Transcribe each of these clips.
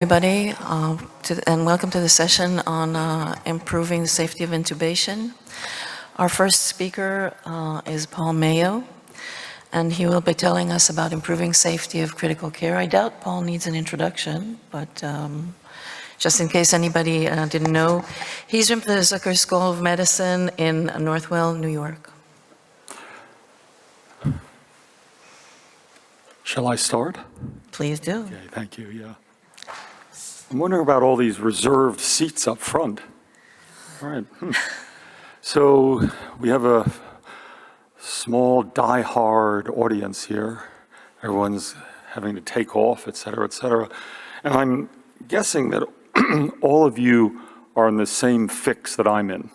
Everybody, and welcome to the session on improving the safety of intubation. Our first speaker is Paul Mayo, and he will be telling us about improving safety of critical care. I doubt Paul needs an introduction, but just in case anybody didn't know, he's from the Zucker School of Medicine in Northwell, New York. Shall I start? Please do. Okay, thank you, yeah. I'm wondering about all these reserved seats up front. All right. So we have a small, die-hard audience here. Everyone's having to take off, et cetera, et cetera. And I'm guessing that all of you are in the same fix that I'm in.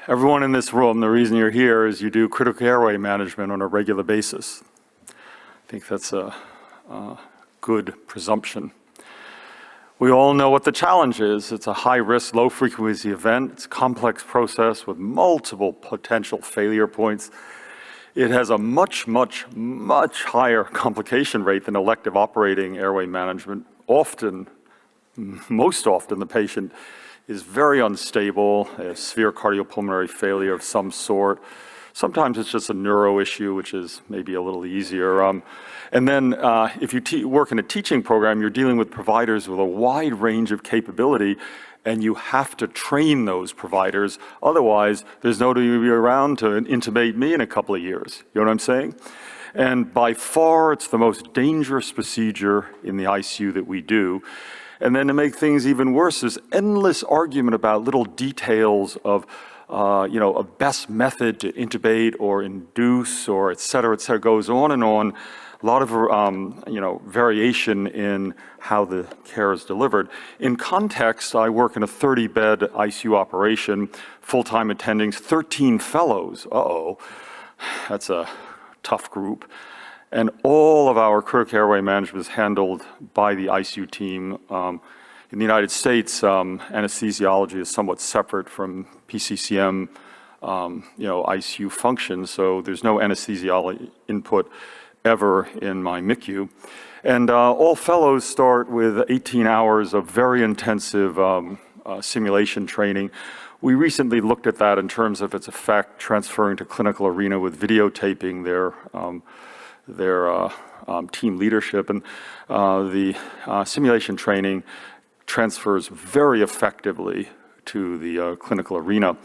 Everyone in this room, the reason you're here is you do critical airway management on a regular basis. I think that's a good presumption. We all know what the challenge is. It's a high-risk, low-frequency event. It's a complex process with multiple potential failure points. It has a much, much, much higher complication rate than elective operating airway management. Often, most often, the patient is very unstable, has severe cardiopulmonary failure of some sort. Sometimes it's just a neuro issue, which is maybe a little easier. And then if you work in a teaching program, you're dealing with providers with a wide range of capability, and you have to train those providers. Otherwise, there's nobody around to intubate me in a couple of years. You know what I'm saying? And by far, it's the most dangerous procedure in the ICU that we do. And then to make things even worse, there's endless argument about little details of a best method to intubate or induce or et cetera, goes on and on. A lot of, variation in how the care is delivered. In context, I work in a 30-bed ICU operation, full-time attendings, 13 fellows. That's a tough group. And all of our critical airway management is handled by the ICU team. In the United States, anesthesiology is somewhat separate from PCCM, ICU functions, so there's no anesthesiology input ever in my MICU. And all fellows start with 18 hours of very intensive simulation training. We recently looked at that in terms of its effect, transferring to clinical arena with videotaping their team leadership. And the simulation training transfers very effectively to the clinical arena.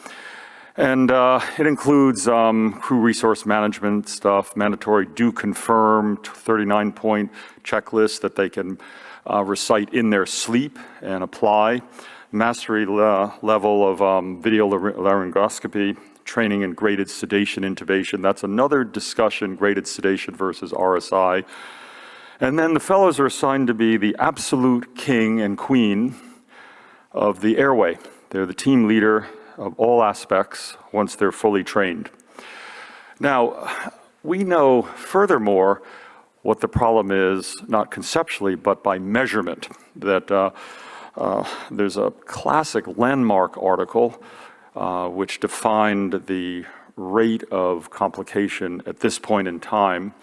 And it includes crew resource management stuff, mandatory do confirm 39-point checklist that they can recite in their sleep and apply, mastery level of video laryngoscopy, training in graded sedation intubation. That's another discussion, graded sedation versus RSI. And then the fellows are assigned to be the absolute king and queen of the airway. They're the team leader of all aspects once they're fully trained. Now, we know furthermore what the problem is, not conceptually, but by measurement, that there's a classic landmark article which defined the rate of complication at this point in time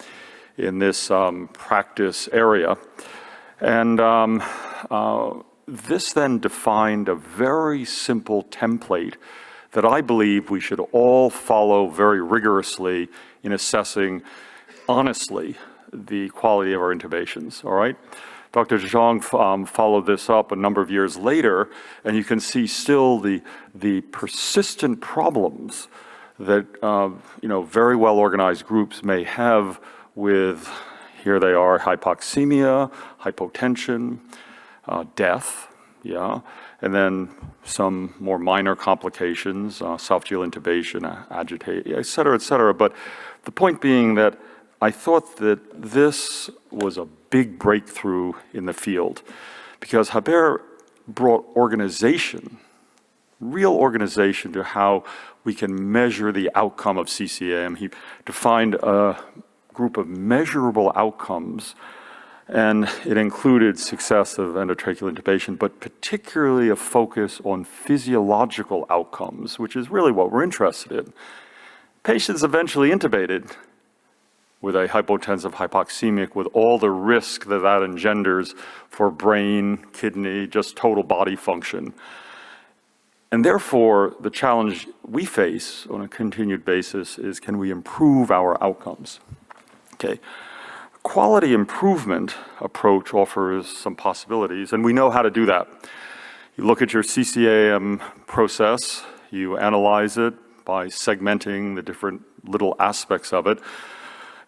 in this practice area. And this then defined a very simple template that I believe we should all follow very rigorously in assessing, honestly, the quality of our intubations, all right? Dr. Zhang followed this up a number of years later, and you can see still the persistent problems that very well-organized groups may have with, here they are, hypoxemia, hypotension, death, and then some more minor complications, esophageal intubation, agitation, et cetera, But the point being that I thought that this was a big breakthrough in the field because Haber brought organization, real organization to how we can measure the outcome of CCAM. He defined a group of measurable outcomes, and it included success of endotracheal intubation, but particularly a focus on physiological outcomes, which is really what we're interested in. Patients eventually intubated. with a hypotensive hypoxemic, with all the risk that that engenders for brain, kidney, just total body function. And therefore, the challenge we face on a continued basis is, can we improve our outcomes? Okay. Quality improvement approach offers some possibilities, and we know how to do that. You look at your CCAM process, you analyze it by segmenting the different little aspects of it.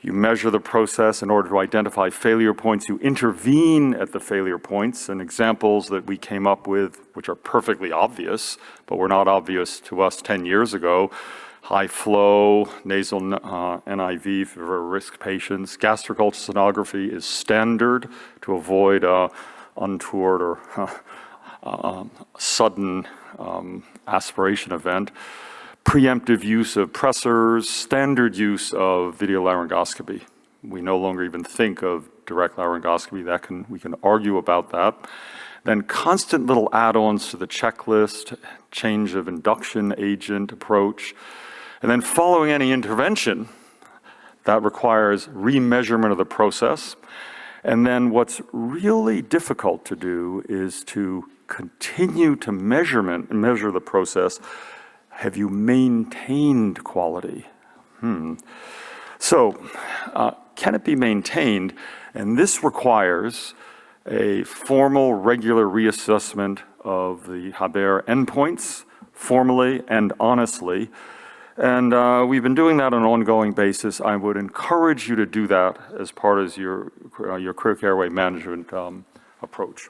You measure the process in order to identify failure points. You intervene at the failure points, and examples that we came up with, which are perfectly obvious, but were not obvious to us 10 years ago. High flow, nasal NIV for risk patients. Gastric ultrasonography is standard to avoid untoward or sudden aspiration event. Preemptive use of pressors, standard use of video laryngoscopy. We no longer even think of direct laryngoscopy. We can argue about that. Then constant little add-ons to the checklist, change of induction agent approach. And then following any intervention, that requires remeasurement of the process. And then what's really difficult to do is to continue to measure the process. Have you maintained quality? So, can it be maintained? And this requires a formal, regular reassessment of the Haber endpoints, formally and honestly. And we've been doing that on an ongoing basis. I would encourage you to do that as part of your chronic airway management approach.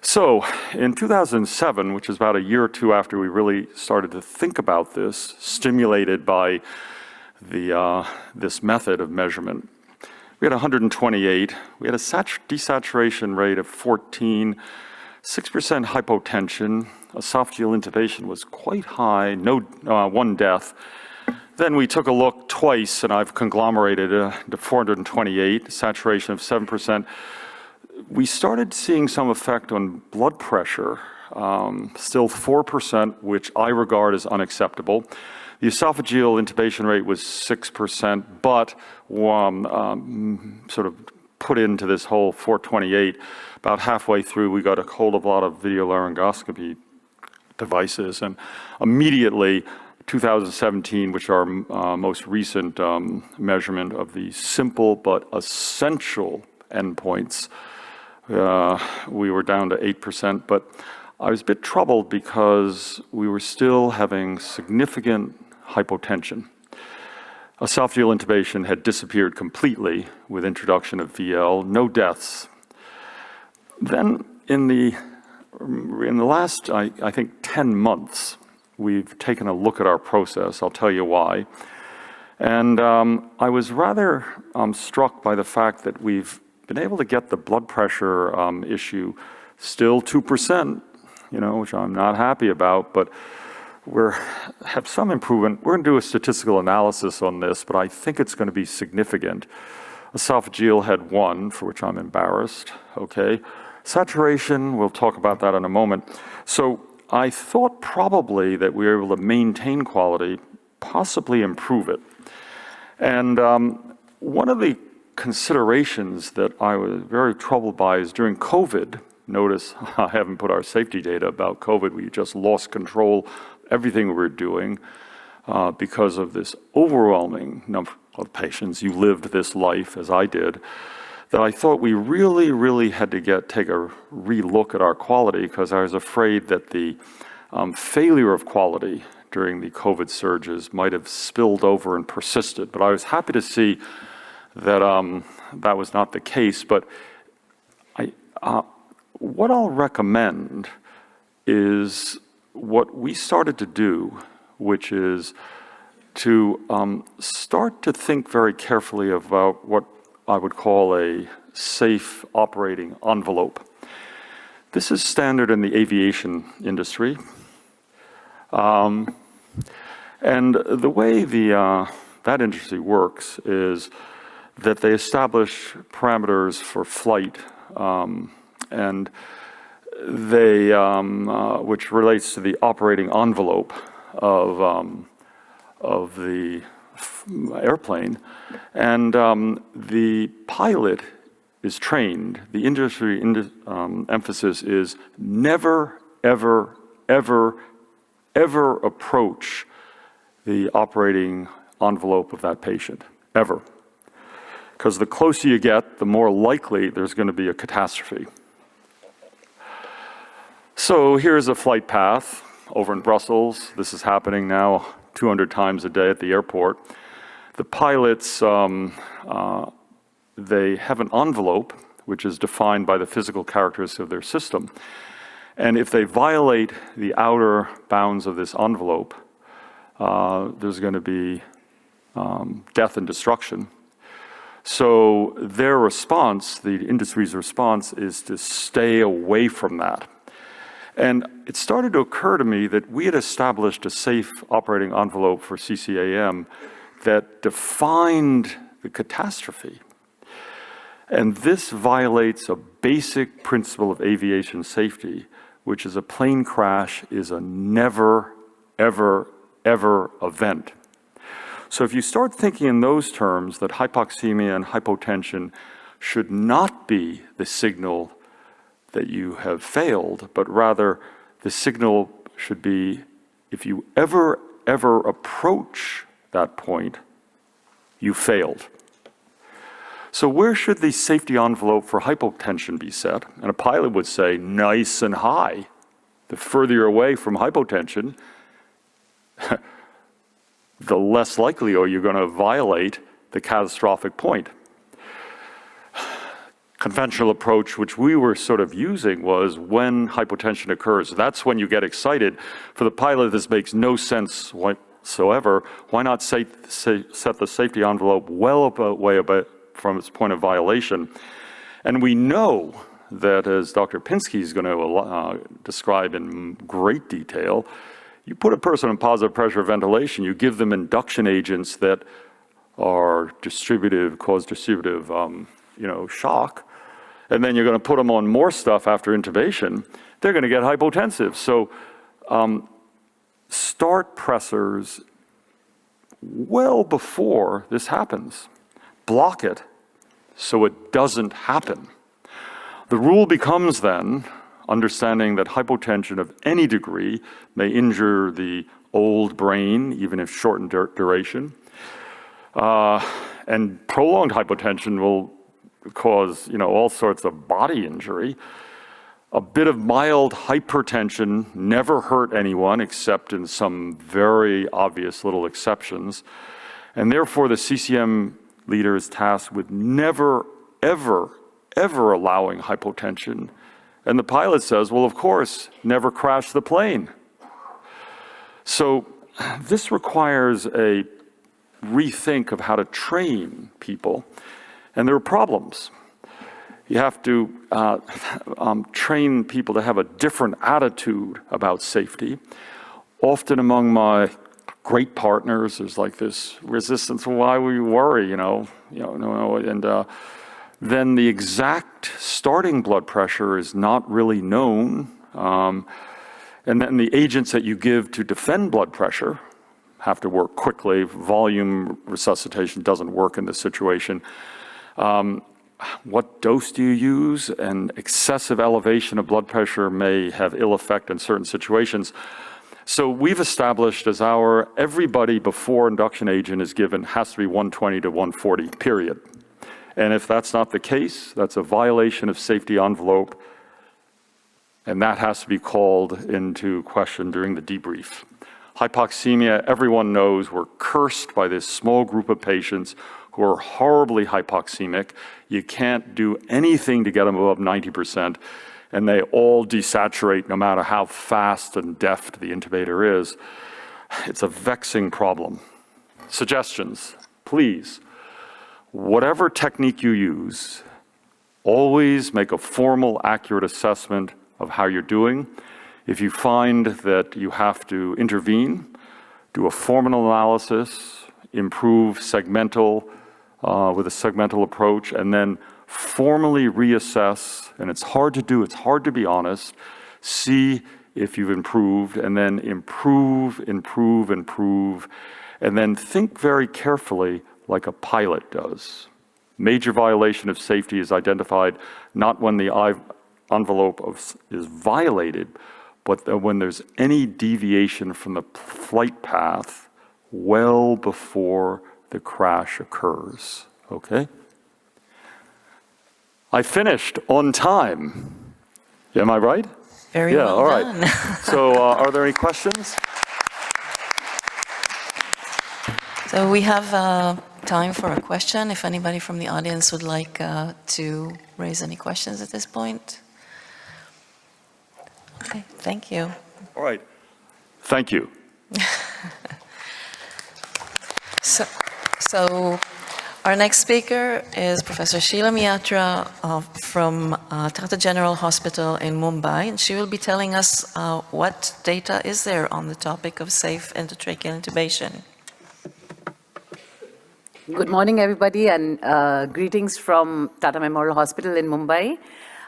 So in 2007, which is about a year or two after we really started to think about this, stimulated by this method of measurement, we had 128. We had a desaturation rate of 14, 6% hypotension. Esophageal intubation was quite high, one death. Then we took a look twice, and I've conglomerated to 428, saturation of 7%. We started seeing some effect on blood pressure, still 4%, which I regard as unacceptable. The esophageal intubation rate was 6%, but sort of put into this whole 428. About halfway through, we got a hold of a lot of video laryngoscopy devices, and immediately 2017, which our most recent measurement of the simple but essential endpoints, we were down to 8%, but I was a bit troubled because we were still having significant hypotension. Esophageal intubation had disappeared completely with introduction of VL, no deaths. Then in the last, I think, 10 months, we've taken a look at our process. I'll tell you why. And I was rather struck by the fact that we've been able to get the blood pressure issue still 2%, which I'm not happy about, but have some improvement. We're going to do a statistical analysis on this, but I think it's going to be significant. Esophageal had 1, for which I'm embarrassed, okay? Saturation, we'll talk about that in a moment. So I thought probably that we were able to maintain quality, possibly improve it. And one of the considerations that I was very troubled by is during COVID. Notice I haven't put our safety data about COVID. We just lost control everything we were doing because of this overwhelming number of patients. You lived this life as I did, that I thought we really, really had to take a re-look at our quality, because I was afraid that the failure of quality during the COVID surges might have spilled over and persisted. But I was happy to see that that was not the case. But what I'll recommend is what we started to do, which is to start to think very carefully about what I would call a safe operating envelope. This is standard in the aviation industry. And the way that industry works is that they establish parameters for flight, and they, which relates to the operating envelope of the airplane, and the pilot is trained. The industry emphasis is never, ever, ever, ever approach the operating envelope of that patient, ever. Because the closer you get, the more likely there's going to be a catastrophe. So here's a flight path over in Brussels. This is happening now 200 times a day at the airport. The pilots, they have an envelope, which is defined by the physical characteristics of their system. And if they violate the outer bounds of this envelope, there's going to be death and destruction. So their response, the industry's response, is to stay away from that. And it started to occur to me that we had established a safe operating envelope for CCAM that defined the catastrophe. And this violates a basic principle of aviation safety, which is a plane crash is a never, ever, ever event. So if you start thinking in those terms, that hypoxemia and hypotension should not be the signal that you have failed, but rather the signal should be, if you ever, ever approach that point, you failed. So where should the safety envelope for hypotension be set? And a pilot would say, nice and high. The further you're away from hypotension, the less likely are you going to violate the catastrophic point. Conventional approach, which we were sort of using, was when hypotension occurs. That's when you get excited. For the pilot, this makes no sense whatsoever. Why not set the safety envelope well way above from its point of violation? And we know that, as Dr. Pinsky is going to describe in great detail, you put a person on positive pressure ventilation, you give them induction agents that are cause distributive shock, and then you're going to put them on more stuff after intubation, they're going to get hypotensive. So start pressors well before this happens. Block it so it doesn't happen. The rule becomes then understanding that hypotension of any degree may injure the old brain, even if short in duration. And prolonged hypotension will cause, all sorts of body injury. A bit of mild hypertension never hurt anyone except in some very obvious little exceptions. And therefore, the CCM leader is tasked with never, ever, ever allowing hypotension. And the pilot says, well, of course, never crash the plane. So this requires a rethink of how to train people. And there are problems. You have to train people to have a different attitude about safety. Often among my great partners, there's like this resistance. Why will you worry? No. And then the exact starting blood pressure is not really known. And then the agents that you give to defend blood pressure have to work quickly. Volume resuscitation doesn't work in this situation. What dose do you use? And excessive elevation of blood pressure may have ill effect in certain situations. So we've established as everybody before induction agent is given has to be 120 to 140, period. And if that's not the case, that's a violation of safety envelope, and that has to be called into question during the debrief. Hypoxemia, everyone knows we're cursed by this small group of patients who are horribly hypoxemic. You can't do anything to get them above 90%, and they all desaturate no matter how fast and deft the intubator is. It's a vexing problem. Suggestions, please. Whatever technique you use, always make a formal, accurate assessment of how you're doing. If you find that you have to intervene, do a formal analysis, improve segmental with a segmental approach, and then formally reassess. And it's hard to do, it's hard to be honest. See if you've improved, and then improve. and then think very carefully like a pilot does. Major violation of safety is identified not when the envelope is violated, but when there's any deviation from the flight path well before the crash occurs, okay? I finished on time. Am I right? Very well all done. right. So are there any questions? So we have time for a question, if anybody from the audience would like to raise any questions at this point. Okay, thank you. All right. Thank you. So our next speaker is Professor Sheila Myatra from Tata General Hospital in Mumbai, and she will be telling us what data is there on the topic of safe endotracheal intubation. Good morning, everybody, and greetings from Tata Memorial Hospital in Mumbai.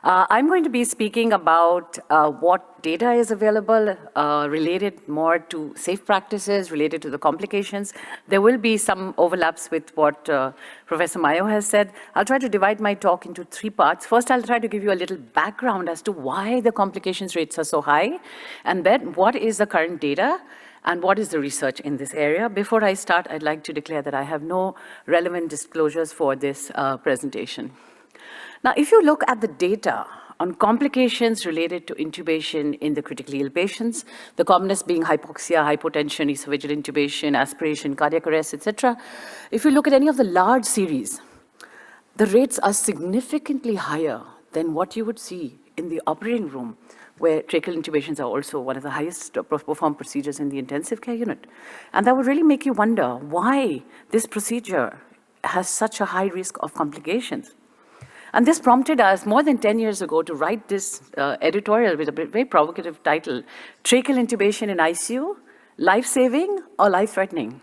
I'm going to be speaking about what data is available related more to safe practices, related to the complications. There will be some overlaps with what Professor Mayo has said. I'll try to divide my talk into three parts. First, I'll try to give you a little background as to why the complications rates are so high, and then what is the current data, and what is the research in this area. Before I start, I'd like to declare that I have no relevant disclosures for this presentation. Now, if you look at the data on complications related to intubation in the critically ill patients, the commonest being hypoxia, hypotension, esophageal intubation, aspiration, cardiac arrest, etc. If you look at any of the large series, the rates are significantly higher than what you would see in the operating room, where tracheal intubations are also one of the highest performed procedures in the intensive care unit. And that would really make you wonder why this procedure has such a high risk of complications. And this prompted us more than 10 years ago to write this editorial with a very provocative title, Tracheal Intubation in ICU, Life-Saving or Life-Threatening?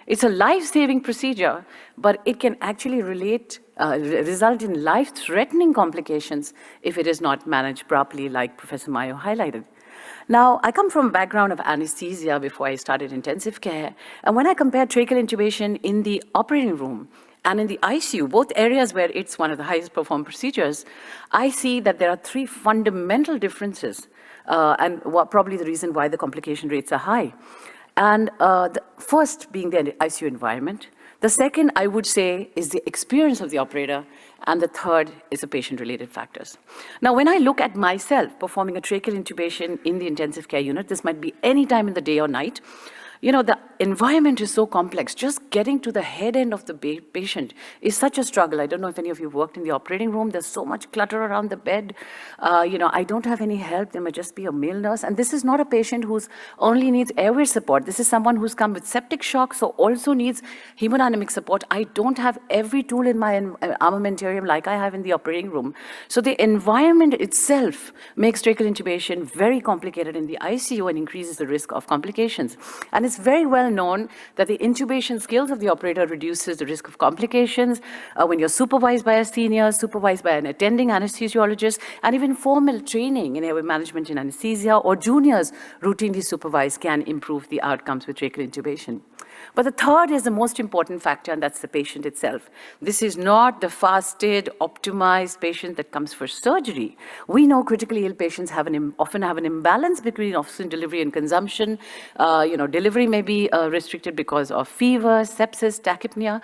It's a life-saving procedure, but it can actually result in life-threatening complications if it is not managed properly, like Professor Mayo highlighted. Now, I come from a background of anesthesia before I started intensive care, and when I compare tracheal intubation in the operating room and in the ICU, both areas where it's one of the highest performed procedures, I see that there are three fundamental differences, and probably the reason why the complication rates are high. And the first being the ICU environment. The second, I would say, is the experience of the operator. And the third is the patient-related factors. Now, when I look at myself performing a tracheal intubation in the intensive care unit, this might be any time in the day or night, you know, the environment is so complex. Just getting to the head end of the patient is such a struggle. I don't know if any of you worked in the operating room. There's so much clutter around the bed. You know, I don't have any help. There may just be a male nurse. And this is not a patient who's only needs airway support. This is someone who's come with septic shock, so also needs hemodynamic support. I don't have every tool in my armamentarium like I have in the operating room. So the environment itself makes tracheal intubation very complicated in the ICU and increases the risk of complications. And it's very well known that the intubation skills of the operator reduces the risk of complications when you're supervised by a senior, supervised by an attending anesthesiologist, and even formal training in airway management in anesthesia or juniors routinely supervised can improve the outcomes with tracheal intubation. But the third is the most important factor, and that's the patient itself. This is not the fasted, optimized patient that comes for surgery. We know critically ill patients often have an imbalance between oxygen delivery and consumption. You know, delivery may be restricted because of fever, sepsis, tachypnea.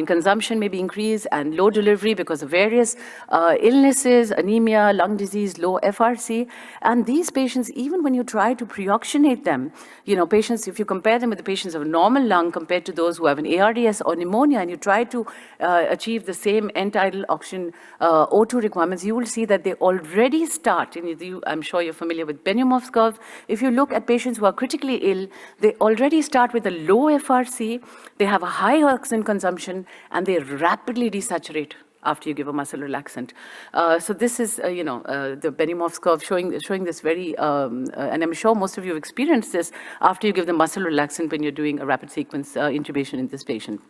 Consumption may be increased, and low delivery because of various illnesses, anemia, lung disease, low FRC. And these patients, even when you try to pre-oxygenate them, you know, patients, if you compare them with the patients of normal lung compared to those who have an ARDS or pneumonia, and you try to achieve the same end-tidal oxygen O2 requirements, you will see that they already start, and I'm sure you're familiar with Benioff's curve. If you look at patients who are critically ill, they already start with a low FRC, they have a high oxygen consumption, and they rapidly desaturate after you give a muscle relaxant. So this is, the Benioff's curve showing this very, and I'm sure most of you have experienced this after you give the muscle relaxant when you're doing a rapid sequence intubation in this patient.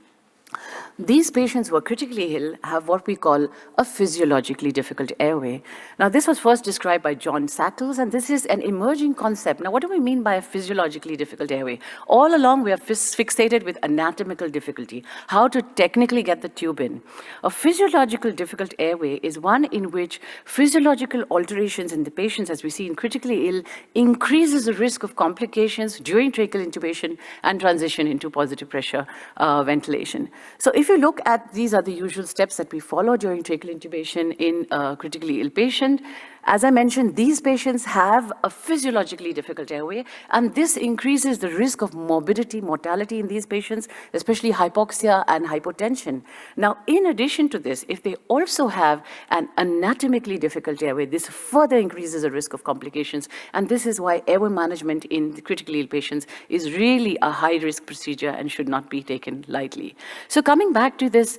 These patients who are critically ill have what we call a physiologically difficult airway. Now, this was first described by John Sackles, and this is an emerging concept. Now, what do we mean by a physiologically difficult airway? All along, we are fixated with anatomical difficulty, how to technically get the tube in. A physiological difficult airway is one in which physiological alterations in the patients, as we see in critically ill, increases the risk of complications during tracheal intubation and transition into positive pressure ventilation. So if you look at, these are the usual steps that we follow during tracheal intubation in a critically ill patient. As I mentioned, these patients have a physiologically difficult airway, and this increases the risk of morbidity, mortality in these patients, especially hypoxia and hypotension. Now, in addition to this, if they also have an anatomically difficult airway, this further increases the risk of complications, and this is why airway management in the critically ill patients is really a high-risk procedure and should not be taken lightly. So coming back to this,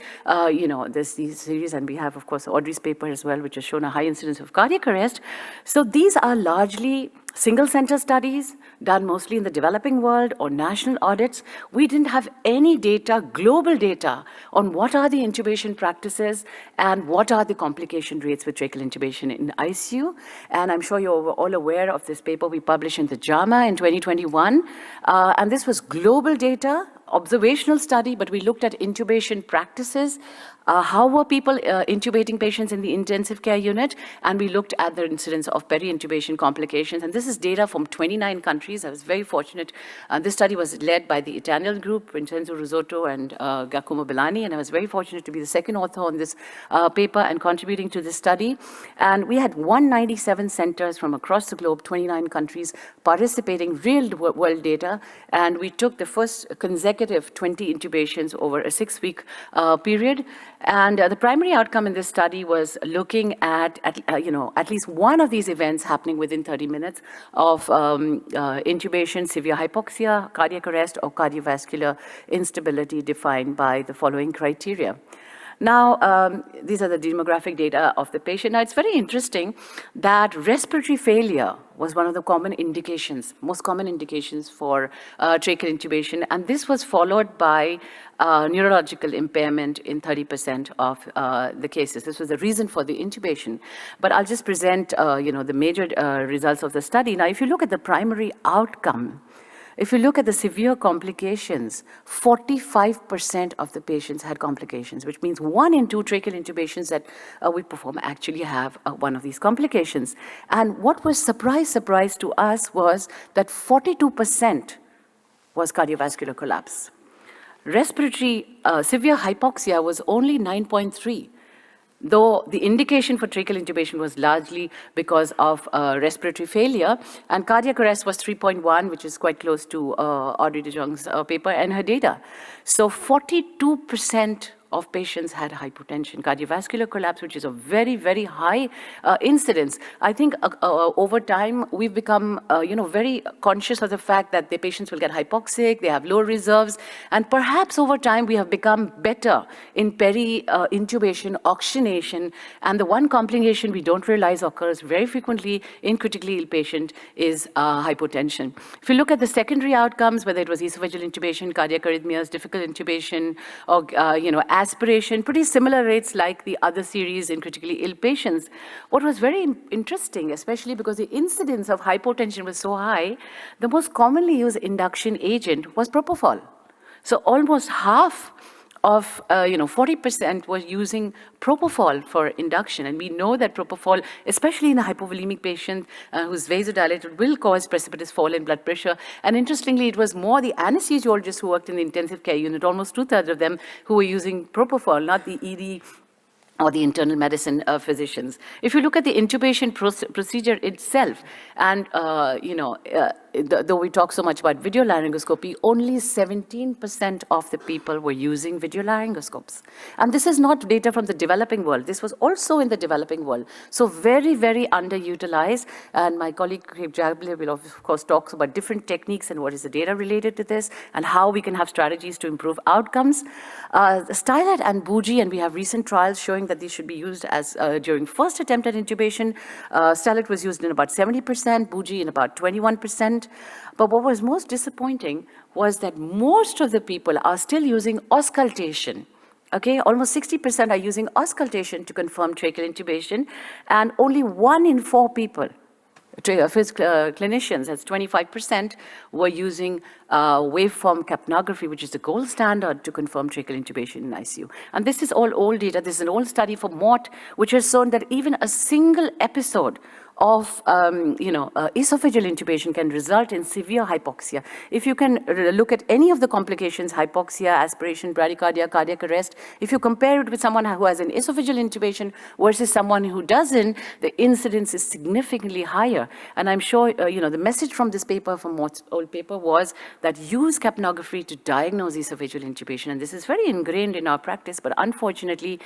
these series, and we have, of course, Audrey's paper as well, which has shown a high incidence of cardiac arrest. So these are largely single-center studies done mostly in the developing world or national audits. We didn't have any data, global data, on what are the intubation practices and what are the complication rates with tracheal intubation in ICU. And I'm sure you're all aware of this paper we published in the JAMA in 2021. And this was global data, observational study, but we looked at intubation practices. How were people intubating patients in the intensive care unit? And we looked at the incidence of peri-intubation complications. And this is data from 29 countries. I was very fortunate. This study was led by the Italian group, Vincenzo Risotto and Giacomo Bellani. And I was very fortunate to be the second author on this paper and contributing to this study. And we had 197 centers from across the globe, 29 countries, participating, real-world data. And we took the first consecutive 20 intubations over a 6-week period. And the primary outcome in this study was looking at least one of these events happening within 30 minutes of intubation, severe hypoxia, cardiac arrest, or cardiovascular instability defined by the following criteria. Now, these are the demographic data of the patient. Now, it's very interesting that respiratory failure was one of the common indications, most common indications for tracheal intubation, and this was followed by neurological impairment in 30% of the cases. This was the reason for the intubation. But I'll just present, the major results of the study. Now, if you look at the primary outcome, if you look at the severe complications, 45% of the patients had complications, which means 1 in 2 tracheal intubations that we perform actually have one of these complications. And what was surprise to us was that 42% was cardiovascular collapse. Respiratory severe hypoxia was only 9.3. Though the indication for tracheal intubation was largely because of respiratory failure, and cardiac arrest was 3.1, which is quite close to Audrey de Jong's paper and her data. So 42% of patients had hypotension, cardiovascular collapse, which is a very, very high incidence. I think over time, we've become, very conscious of the fact that the patients will get hypoxic, they have low reserves, and perhaps over time, we have become better in peri-intubation, oxygenation, and the one complication we don't realize occurs very frequently in critically ill patient is hypotension. If you look at the secondary outcomes, whether it was esophageal intubation, cardiac arrhythmias, difficult intubation, or, aspiration, pretty similar rates like the other series in critically ill patients. What was very interesting, especially because the incidence of hypotension was so high, the most commonly used induction agent was propofol. So almost half of 40% were using propofol for induction. And we know that propofol, especially in a hypovolemic patient who's vasodilated, will cause precipitous fall in blood pressure. And interestingly, it was more the anesthesiologists who worked in the intensive care unit, almost 2/3 of them, who were using propofol, not the ED or the internal medicine physicians. If you look at the intubation procedure itself, and though we talk so much about video laryngoscopy, only 17% of the people were using video laryngoscopes. And this is not data from the developing world. This was also in the developing world. So very, very underutilized. And my colleague Craig Jabaley will of course talk about different techniques and what is the data related to this and how we can have strategies to improve outcomes. Stylet and Bougie, and we have recent trials showing that these should be used as during first attempt at intubation. Stylet was used in about 70%, Bougie in about 21%. But what was most disappointing was that most of the people are still using auscultation Okay, almost 60% are using auscultation to confirm tracheal intubation, and only 1 in 4 people, clinicians, that's 25%, were using waveform capnography, which is the gold standard to confirm tracheal intubation in ICU. And this is all old data. This is an old study from Mott, which has shown that even a single episode of esophageal intubation can result in severe hypoxia. If you can look at any of the complications, hypoxia, aspiration, bradycardia, cardiac arrest, if you compare it with someone who has an esophageal intubation versus someone who doesn't, the incidence is significantly higher. And I'm sure, the message from this paper, from Mott's old paper, was that use capnography to diagnose esophageal intubation. And this is very ingrained in our practice, but unfortunately,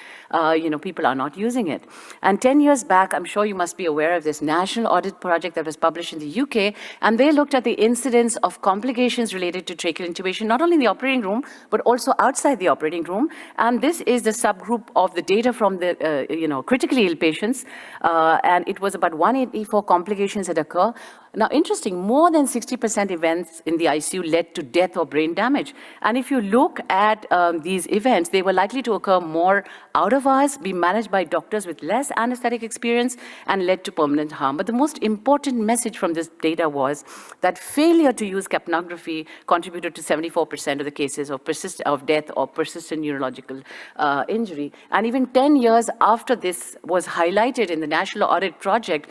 people are not using it. And 10 years back, I'm sure you must be aware of this national audit project that was published in the UK, and they looked at the incidence of complications related to tracheal intubation, not only in the operating room, but also outside the operating room. And this is the subgroup of the data from the, critically ill patients, and it was about 184 complications that occur. Now, interesting, more than 60% events in the ICU led to death or brain damage. And if you look at these events, they were likely to occur more out of hours, be managed by doctors with less anesthetic experience, and led to permanent harm. But the most important message from this data was that failure to use capnography contributed to 74% of the cases of death or persistent neurological injury. And even 10 years after this was highlighted in the National Audit Project,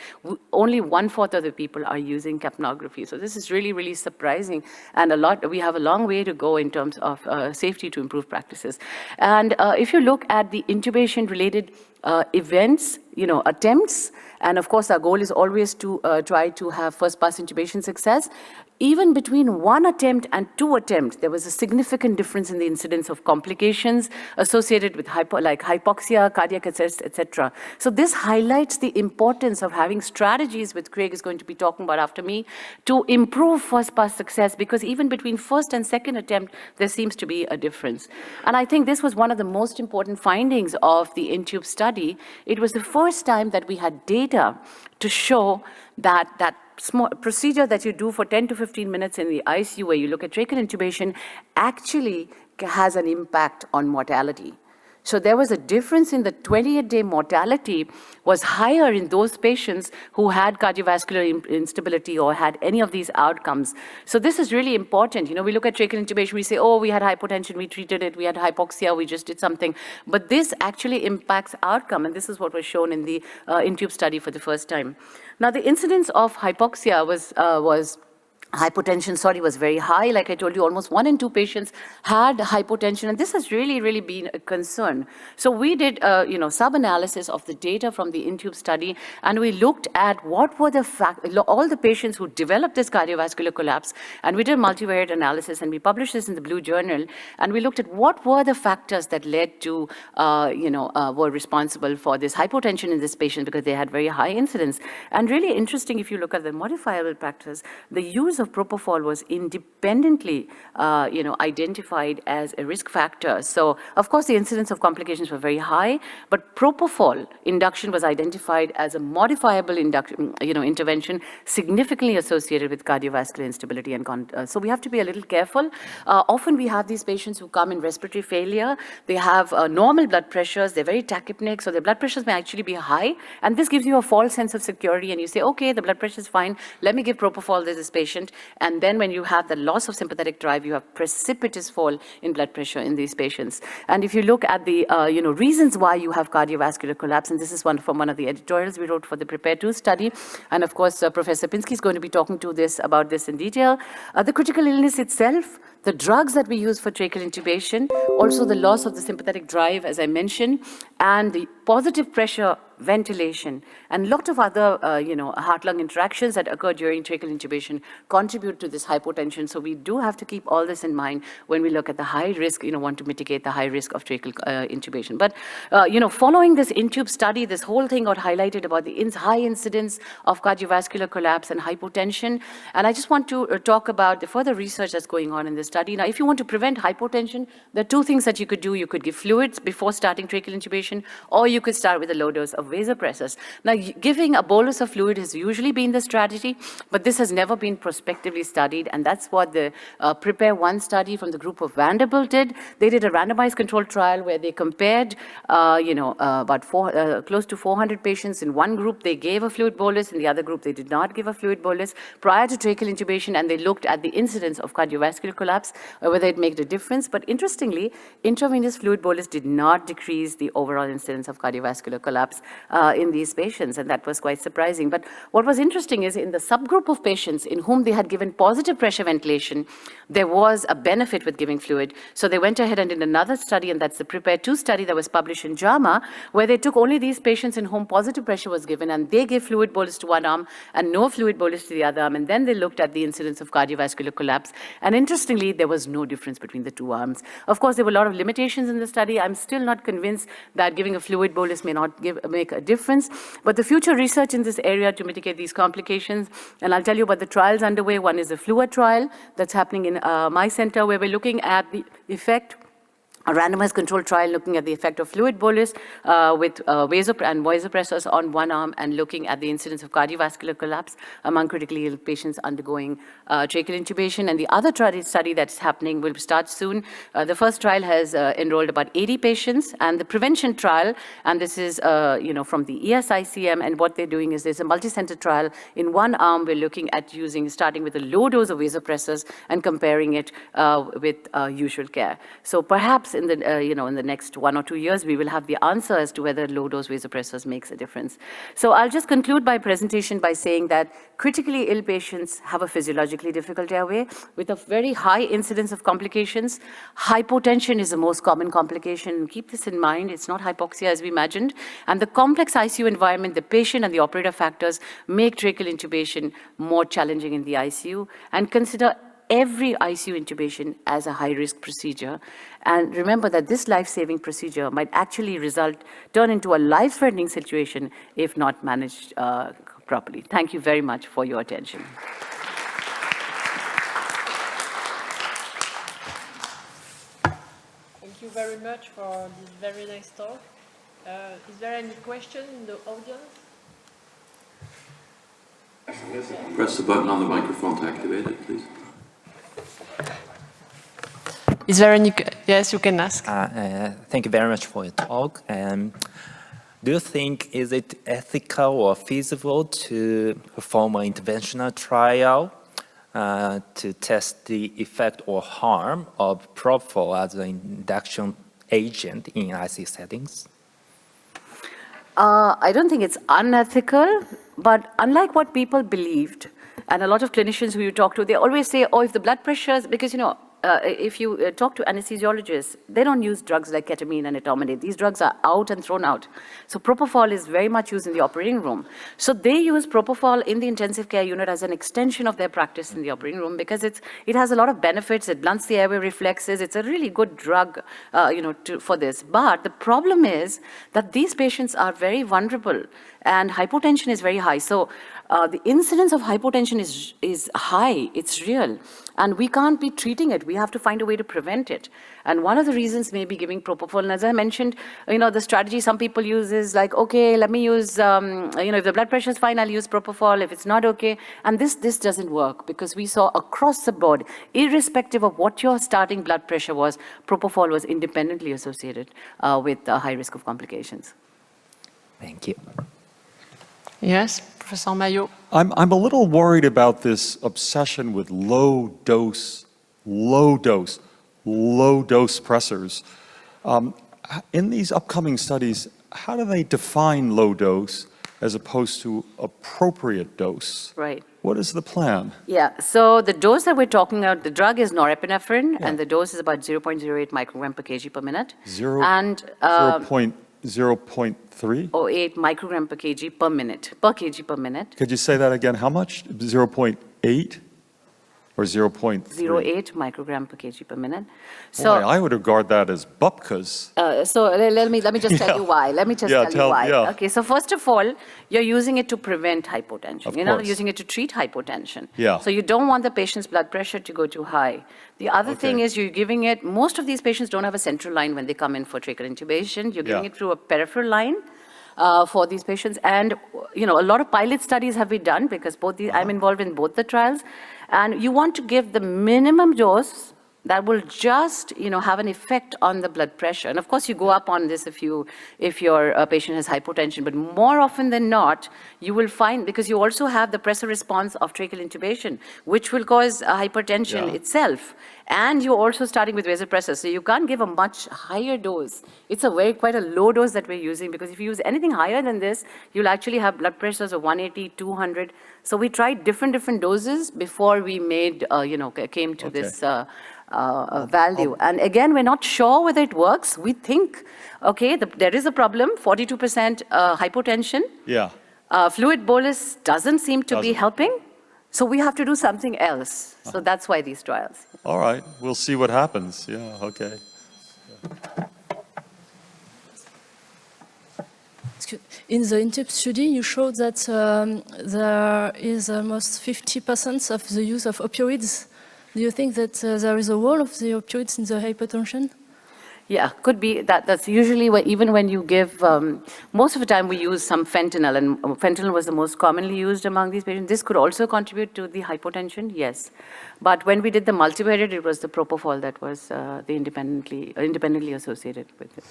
only 1/4 of the people are using capnography. So this is really, really surprising, and we have a long way to go in terms of safety to improve practices. And if you look at the intubation-related events, attempts, and of course our goal is always to try to have first-pass intubation success. Even between 1 attempt and 2 attempts, there was a significant difference in the incidence of complications associated with hypoxia, cardiac arrest, etc. So this highlights the importance of having strategies, which Craig is going to be talking about after me, to improve first-pass success, because even between first and second attempt, there seems to be a difference. And I think this was one of the most important findings of the Intube study. It was the first time that we had data to show that small procedure that you do for 10 to 15 minutes in the ICU, where you look at tracheal intubation, actually has an impact on mortality. So there was a difference in the 28-day mortality was higher in those patients who had cardiovascular instability or had any of these outcomes. So this is really important. We look at tracheal intubation, we say, oh, we had hypotension, we treated it, we had hypoxia, we just did something. But this actually impacts outcome, and this is what was shown in the Intube study for the first time. Now, the incidence of hypoxia hypotension, was very high. Like I told you, almost 1 in 2 patients had hypotension, and this has really, really been a concern. So we did, sub-analysis of the data from the Intube study, and we looked at what were all the patients who developed this cardiovascular collapse, and we did multivariate analysis, and we published this in the Blue Journal, and we looked at what were the factors that led to, were responsible for this hypotension in this patient, because they had very high incidence. And really interesting, if you look at the modifiable factors, the use of propofol was independently, identified as a risk factor. So, of course, the incidence of complications were very high, but propofol induction was identified as a modifiable intervention significantly associated with cardiovascular instability. And so we have to be a little careful. Often we have these patients who come in respiratory failure. They have normal blood pressures. They're very tachypneic, so their blood pressures may actually be high. And this gives you a false sense of security, and you say, okay, the blood pressure is fine. Let me give propofol to this patient. And then when you have the loss of sympathetic drive, you have precipitous fall in blood pressure in these patients. And if you look at the reasons why you have cardiovascular collapse, and this is from one of the editorials we wrote for the PREPARE-2 study, and of course Professor Pinsky is going to be talking about this in detail. The critical illness itself, the drugs that we use for tracheal intubation, also the loss of the sympathetic drive, as I mentioned, and the positive pressure ventilation, and a lot of other, heart-lung interactions that occur during tracheal intubation contribute to this hypotension. So we do have to keep all this in mind when we look at the high risk, want to mitigate the high risk of tracheal intubation. But, following this Intube study, this whole thing got highlighted about the high incidence of cardiovascular collapse and hypotension. And I just want to talk about the further research that's going on in this study. Now, if you want to prevent hypotension, there are 2 things that you could do. You could give fluids before starting tracheal intubation, or you could start with a low dose of vasopressors. Now, giving a bolus of fluid has usually been the strategy, but this has never been prospectively studied, and that's what the Prepare 1 study from the group of Vanderbilt did. They did a randomized controlled trial where they compared, about close to 400 patients. In one group, they gave a fluid bolus. In the other group, they did not give a fluid bolus prior to tracheal intubation, and they looked at the incidence of cardiovascular collapse, whether it made a difference. But interestingly, intravenous fluid bolus did not decrease the overall incidence of cardiovascular collapse in these patients, and that was quite surprising. But what was interesting is in the subgroup of patients in whom they had given positive pressure ventilation, there was a benefit with giving fluid. So they went ahead and did another study, and that's the Prepare 2 study that was published in JAMA, where they took only these patients in whom positive pressure was given, and they gave fluid bolus to one arm and no fluid bolus to the other arm, and then they looked at the incidence of cardiovascular collapse. And interestingly, there was no difference between the two arms. Of course, there were a lot of limitations in the study. I'm still not convinced that giving a fluid bolus may not make a difference, but the future research in this area to mitigate these complications, and I'll tell you about the trials underway. One is a FLUA trial that's happening in my center, where we're looking at the effect, a randomized controlled trial looking at the effect of fluid bolus with vasopressors on one arm, and looking at the incidence of cardiovascular collapse among critically ill patients undergoing tracheal intubation. And the other study that's happening will start soon. The first trial has enrolled about 80 patients, and the prevention trial, and this is from the Isicem, and what they're doing is there's a multi-center trial. In one arm, we're looking at starting with a low dose of vasopressors and comparing it with usual care. So perhaps in the in the next 1 or 2 years, we will have the answer as to whether low-dose vasopressors makes a difference. So I'll just conclude my presentation by saying that critically ill patients have a physiologically difficult airway with a very high incidence of complications. Hypotension is the most common complication. Keep this in mind. It's not hypoxia as we imagined. And the complex ICU environment, the patient and the operator factors make tracheal intubation more challenging in the ICU. And consider every ICU intubation as a high-risk procedure. And remember that this life-saving procedure might actually turn into a life-threatening situation if not managed properly. Thank you very much for your attention. Thank you very much for this very nice talk. Is there any question in the audience? Press the button on the microphone to activate it, please. Is there any? Yes, you can ask. Thank you very much for your talk. Do you think is it ethical or feasible to perform an interventional trial to test the effect or harm of propofol as an induction agent in ICU settings? I don't think it's unethical, but unlike what people believed, and a lot of clinicians who you talk to, they always say, oh, if the blood pressure, because if you talk to anesthesiologists, they don't use drugs like ketamine and etomidate. These drugs are out and thrown out. So propofol is very much used in the operating room. So they use propofol in the intensive care unit as an extension of their practice in the operating room, because it has a lot of benefits. It blunts the airway reflexes. It's a really good drug, for this. But the problem is that these patients are very vulnerable, and hypotension is very high. So the incidence of hypotension is high. It's real. And we can't be treating it. We have to find a way to prevent it. And one of the reasons may be giving propofol. And as I mentioned, the strategy some people use is like, okay, let me use, if the blood pressure is fine, I'll use propofol. If it's not okay. And this doesn't work, because we saw across the board, irrespective of what your starting blood pressure was, propofol was independently associated with a high risk of complications. Thank you. Yes, Professor Mayo. I'm a little worried about this obsession with low dose pressors. In these upcoming studies, how do they define low dose as opposed to appropriate dose? Right. What is the plan? Yeah, so the dose that we're talking about, the drug is norepinephrine, and the dose is about 0.08 microgram per kg per minute. 0.3? Or 8 microgram per kg per minute. Could you say that again? How much? 0.8 or 0.3? 0.8 microgram per kg per minute. So I would regard that as bupkas. So let me just tell you why. Let me just tell you why. Yeah. Okay, so first of all, you're using it to prevent hypotension. You're not course. using it to treat hypotension. Yeah. So you don't want the patient's blood pressure to go too high. The other thing is you're giving it, most of these patients don't have a central line when they come in for tracheal intubation. You're giving it through a peripheral line. for these patients. And, you know, a lot of pilot studies have been done because I'm involved in both the trials. And you want to give the minimum dose that will just, you know, have an effect on the blood pressure. And of course, you go up on this if your patient has hypotension, but more often than not, you will find, because you also have the pressor response of tracheal intubation, which will cause hypertension itself. And you're also starting with vasopressor, so you can't give a much higher dose. It's quite a low dose that we're using, because if you use anything higher than this, you'll actually have blood pressures of 180, 200. So we tried different doses before we made, came to this value. And again, we're not sure whether it works. We think, okay, there is a problem, 42% hypotension. Yeah. Fluid bolus doesn't seem to be helping. So we have to do something else. So that's why these trials. All right, we'll see what happens. Yeah, okay. In the Intub study, you showed that there is almost 50% of the use of opioids. Do you think that there is a role of the opioids in the hypertension? Yeah, could be. That's usually even when you give, most of the time we use some fentanyl, and fentanyl was the most commonly used among these patients. This could also contribute to the hypotension, yes. But when we did the multivariate, it was the propofol that was the independently associated with it.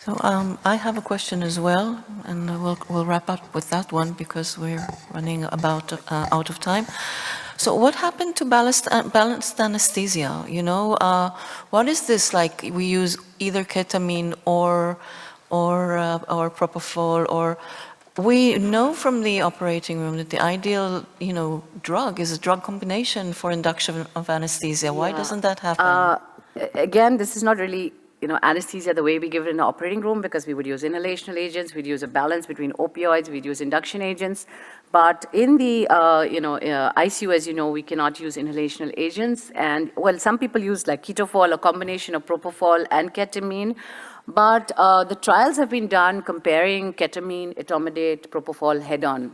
So I have a question as well, and we'll wrap up with that one because we're running about out of time. So what happened to balanced anesthesia? You know, what is this like? We use either ketamine or propofol, or we know from the operating room that the ideal, you know, drug is a drug combination for induction of anesthesia. Why doesn't that happen? Again, this is not really, you know, anesthesia the way we give it in the operating room, because we would use inhalational agents, we'd use a balance between opioids, we'd use induction agents. But in the ICU, as you know, we cannot use inhalational agents. And well, some people use like ketofol, a combination of propofol and ketamine. But the trials have been done comparing ketamine, etomidate, propofol head-on.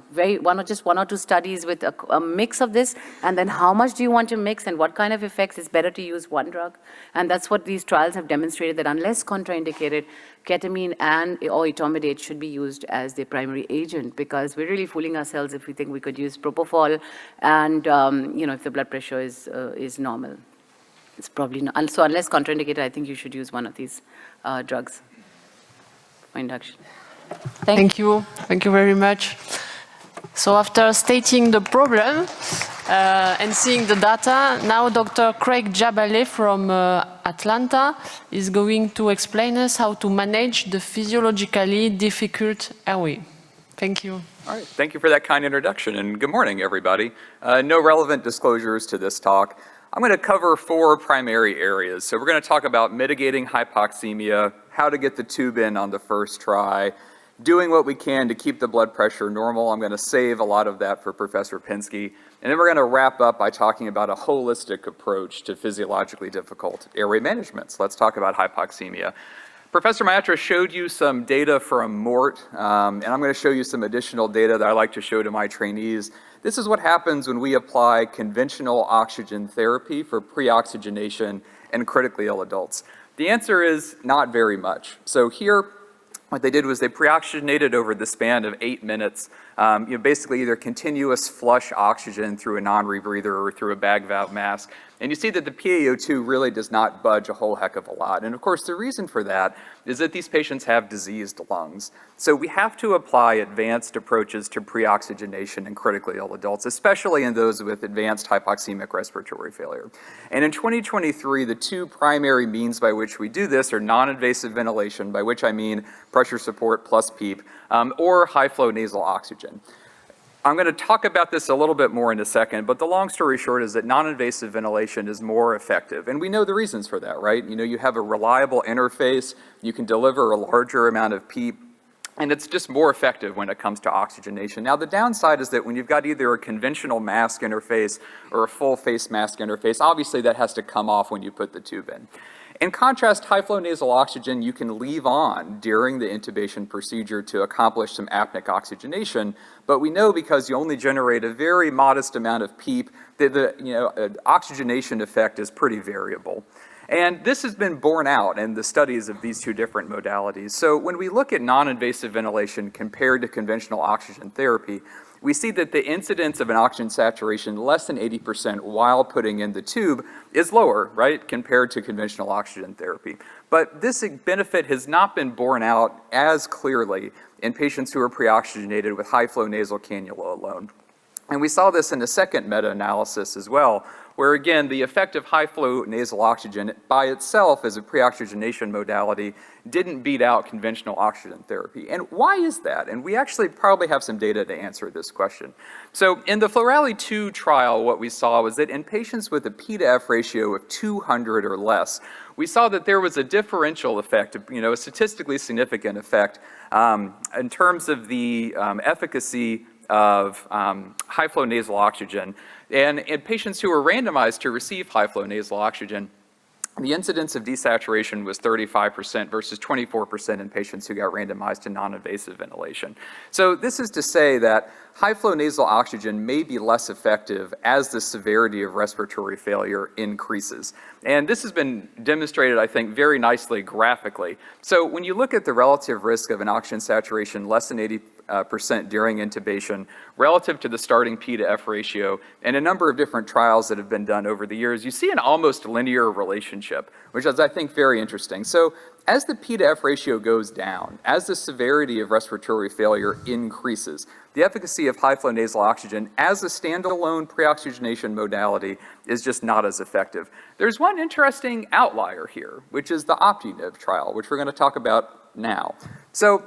Just one or two studies with a mix of this, and then how much do you want to mix and what kind of effects? It's better to use one drug. And that's what these trials have demonstrated, that unless contraindicated, ketamine or etomidate should be used as the primary agent, because we're really fooling ourselves if we think we could use propofol and if the blood pressure is normal. It's probably not. So unless contraindicated, I think you should use one of these drugs for induction. Thank you. Thank you very much. So after stating the problem and seeing the data, now Dr. Craig Jabaley from Atlanta is going to explain us how to manage the physiologically difficult airway. Thank you. All right, thank you for that kind introduction, and good morning, everybody. No relevant disclosures to this talk. I'm going to cover 4 primary areas. So we're going to talk about mitigating hypoxemia, how to get the tube in on the first try, doing what we can to keep the blood pressure normal. I'm going to save a lot of that for Professor Pinsky. And then we're going to wrap up by talking about a holistic approach to physiologically difficult airway management. So let's talk about hypoxemia. Professor Myatra showed you some data from MORT, and I'm going to show you some additional data that I like to show to my trainees. This is what happens when we apply conventional oxygen therapy for pre-oxygenation in critically ill adults. The answer is not very much. So here, what they did was they pre-oxygenated over the span of 8 minutes, basically either continuous flush oxygen through a non-rebreather or through a bag valve mask. And you see that the PaO2 really does not budge a whole heck of a lot. And of course, the reason for that is that these patients have diseased lungs. So we have to apply advanced approaches to pre-oxygenation in critically ill adults, especially in those with advanced hypoxemic respiratory failure. And in 2023, the 2 primary means by which we do this are non-invasive ventilation, by which I mean pressure support plus PEEP, or high-flow nasal oxygen. I'm going to talk about this a little bit more in a second, but the long story short is that non-invasive ventilation is more effective. And we know the reasons for that, right? You know, you have a reliable interface, you can deliver a larger amount of PEEP, and it's just more effective when it comes to oxygenation. Now, the downside is that when you've got either a conventional mask interface or a full face mask interface, obviously that has to come off when you put the tube in. In contrast, high-flow nasal oxygen you can leave on during the intubation procedure to accomplish some apneic oxygenation, but we know because you only generate a very modest amount of PEEP that the oxygenation effect is pretty variable. And this has been borne out in the studies of these two different modalities. So when we look at non-invasive ventilation compared to conventional oxygen therapy, we see that the incidence of an oxygen saturation less than 80% while putting in the tube is lower, right, compared to conventional oxygen therapy. But this benefit has not been borne out as clearly in patients who are pre-oxygenated with high-flow nasal cannula alone. And we saw this in a second meta-analysis as well, where again, the effect of high-flow nasal oxygen by itself as a pre-oxygenation modality didn't beat out conventional oxygen therapy. And why is that? And we actually probably have some data to answer this question. So in the Florali-2 trial, what we saw was that in patients with a P to F ratio of 200 or less, we saw that there was a differential effect, a statistically significant effect in terms of the efficacy of high-flow nasal oxygen. And in patients who were randomized to receive high-flow nasal oxygen, the incidence of desaturation was 35% versus 24% in patients who got randomized to non-invasive ventilation. So this is to say that high-flow nasal oxygen may be less effective as the severity of respiratory failure increases. And this has been demonstrated, I think, very nicely graphically. So when you look at the relative risk of an oxygen saturation less than 80% during intubation relative to the starting P to F ratio and a number of different trials that have been done over the years, you see an almost linear relationship, which is, I think, very interesting. So as the P to F ratio goes down, as the severity of respiratory failure increases, the efficacy of high-flow nasal oxygen as a standalone pre-oxygenation modality is just not as effective. There's one interesting outlier here, which is the Arf-Mv trial, which we're going to talk about now. So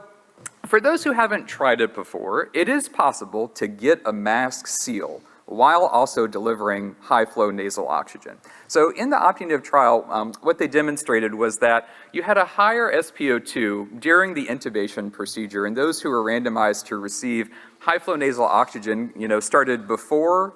for those who haven't tried it before, it is possible to get a mask seal while also delivering high-flow nasal oxygen. So in the Arf-Mv trial, what they demonstrated was that you had a higher SpO2 during the intubation procedure, and those who were randomized to receive high-flow nasal oxygen, started before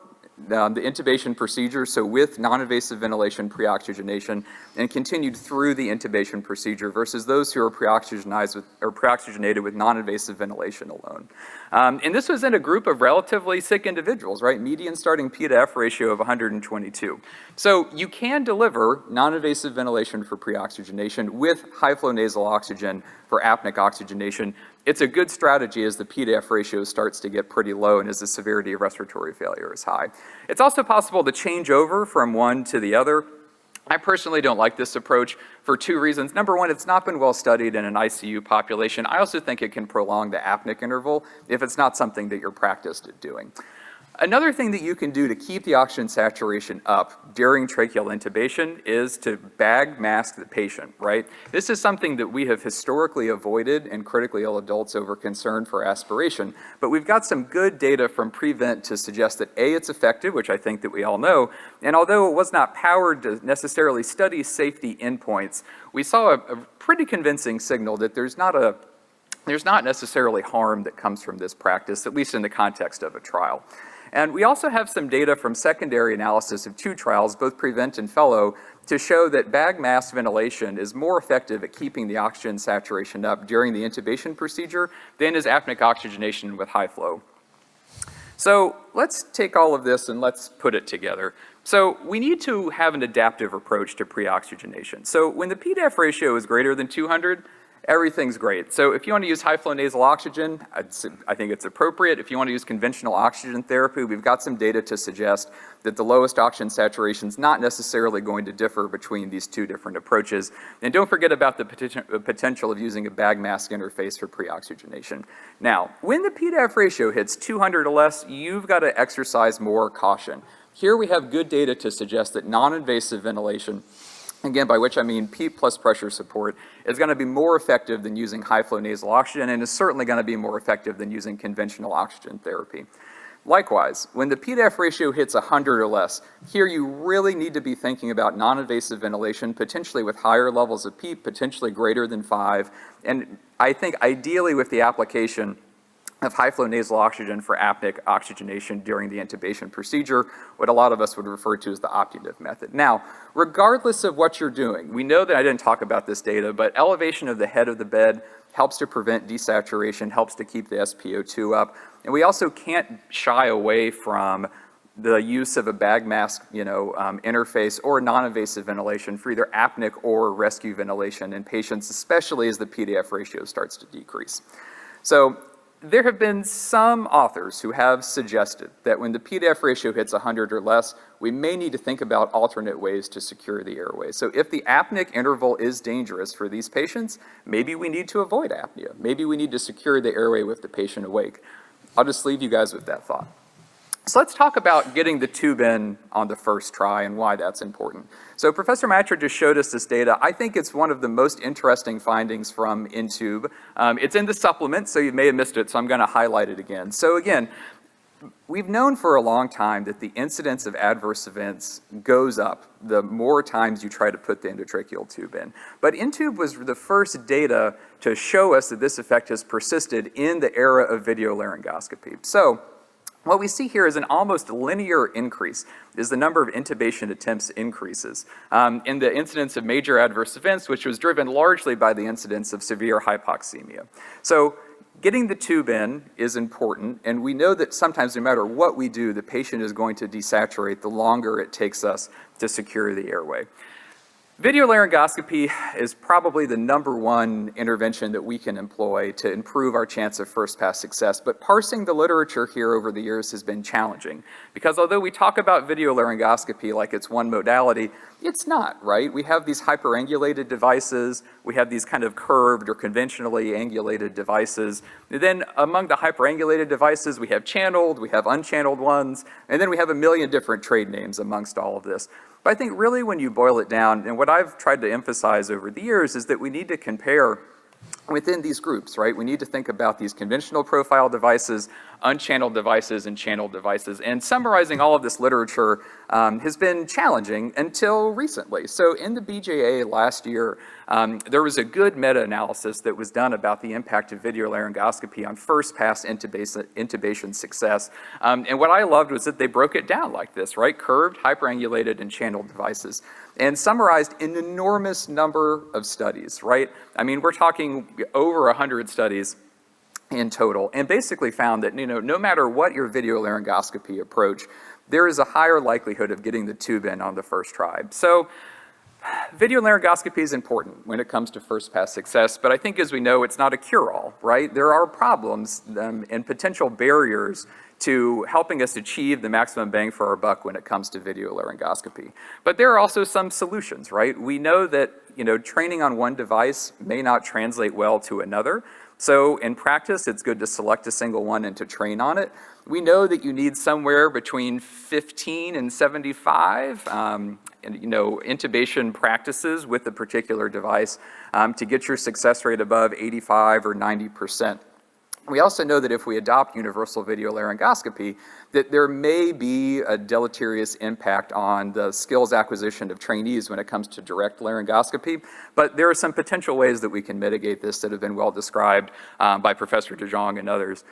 the intubation procedure, so with non-invasive ventilation pre-oxygenation, and continued through the intubation procedure versus those who are pre-oxygenated with non-invasive ventilation alone. And this was in a group of relatively sick individuals, right? Median starting P to F ratio of 122. So you can deliver non-invasive ventilation for pre-oxygenation with high-flow nasal oxygen for apneic oxygenation. It's a good strategy as the P to F ratio starts to get pretty low and as the severity of respiratory failure is high. It's also possible to change over from one to the other. I personally don't like this approach for two reasons. Number one, it's not been well studied in an ICU population. I also think it can prolong the apneic interval if it's not something that you're practiced at doing. Another thing that you can do to keep the oxygen saturation up during tracheal intubation is to bag mask the patient, right? This is something that we have historically avoided in critically ill adults over concern for aspiration, but we've got some good data from PREVENT to suggest that A, it's effective, which I think that we all know, and although it was not powered to necessarily study safety endpoints, we saw a pretty convincing signal that there's not necessarily harm that comes from this practice, at least in the context of a trial. And we also have some data from secondary analysis of two trials, both PREVENT and FELLOW, to show that bag mask ventilation is more effective at keeping the oxygen saturation up during the intubation procedure than is apneic oxygenation with high flow. So let's take all of this and let's put it together. So we need to have an adaptive approach to pre-oxygenation. So when the P to F ratio is greater than 200, everything's great. So if you want to use high-flow nasal oxygen, I think it's appropriate. If you want to use conventional oxygen therapy, we've got some data to suggest that the lowest oxygen saturation is not necessarily going to differ between these two different approaches. And don't forget about the potential of using a bag mask interface for pre-oxygenation. Now, when the P to F ratio hits 200 or less, you've got to exercise more caution. Here we have good data to suggest that non-invasive ventilation, again, by which I mean PEEP plus pressure support, is going to be more effective than using high-flow nasal oxygen and is certainly going to be more effective than using conventional oxygen therapy. Likewise, when the P to F ratio hits 100 or less, here you really need to be thinking about non-invasive ventilation, potentially with higher levels of PEEP, potentially greater than 5, and I think ideally with the application of high-flow nasal oxygen for apneic oxygenation during the intubation procedure, what a lot of us would refer to as the Arf-Mv method. Now, regardless of what you're doing, we know that I didn't talk about this data, but elevation of the head of the bed helps to prevent desaturation, helps to keep the SpO2 up, and we also can't shy away from the use of a bag mask, interface or non-invasive ventilation for either apneic or rescue ventilation in patients, especially as the PDF ratio starts to decrease. So there have been some authors who have suggested that when the PDF ratio hits 100 or less, we may need to think about alternate ways to secure the airway. So if the apneic interval is dangerous for these patients, maybe we need to avoid apnea. Maybe we need to secure the airway with the patient awake. I'll just leave you guys with that thought. So let's talk about getting the tube in on the first try and why that's important. So Professor Myatra just showed us this data. I think it's one of the most interesting findings from Intube. It's in the supplement, so you may have missed it, so I'm going to highlight it again. So again, we've known for a long time that the incidence of adverse events goes up the more times you try to put the endotracheal tube in. But Intube was the first data to show us that this effect has persisted in the era of video laryngoscopy. So what we see here is an almost linear increase as the number of intubation attempts increases in the incidence of major adverse events, which was driven largely by the incidence of severe hypoxemia. So getting the tube in is important, and we know that sometimes no matter what we do, the patient is going to desaturate the longer it takes us to secure the airway. Video laryngoscopy is probably the #1 intervention that we can employ to improve our chance of first pass success, but parsing the literature here over the years has been challenging because although we talk about video laryngoscopy like it's one modality, it's not, right? We have these hyperangulated devices, we have these kind of curved or conventionally angulated devices, and then among the hyperangulated devices we have channeled, we have unchanneled ones, and then we have a million different trade names amongst all of this. But I think really when you boil it down, and what I've tried to emphasize over the years is that we need to compare within these groups, right? We need to think about these conventional profile devices, unchanneled devices, and channeled devices. And summarizing all of this literature has been challenging until recently. So in the BJA last year, there was a good meta-analysis that was done about the impact of video laryngoscopy on first pass intubation success. And what I loved was that they broke it down like this, right? Curved, hyperangulated, and channeled devices. And summarized an enormous number of studies, right? I mean, we're talking over 100 studies in total, and basically found that, no matter what your video laryngoscopy approach, there is a higher likelihood of getting the tube in on the first try. So video laryngoscopy is important when it comes to first pass success, but I think as we know, it's not a cure-all, right? There are problems and potential barriers to helping us achieve the maximum bang for our buck when it comes to video laryngoscopy. But there are also some solutions, right? We know that, training on one device may not translate well to another. So in practice, it's good to select a single one and to train on it. We know that you need somewhere between 15 and 75 intubation practices with a particular device to get your success rate above 85 or 90%. We also know that if we adopt universal video laryngoscopy, that there may be a deleterious impact on the skills acquisition of trainees when it comes to direct laryngoscopy, but there are some potential ways that we can mitigate this that have been well described by Professor De Jong and others.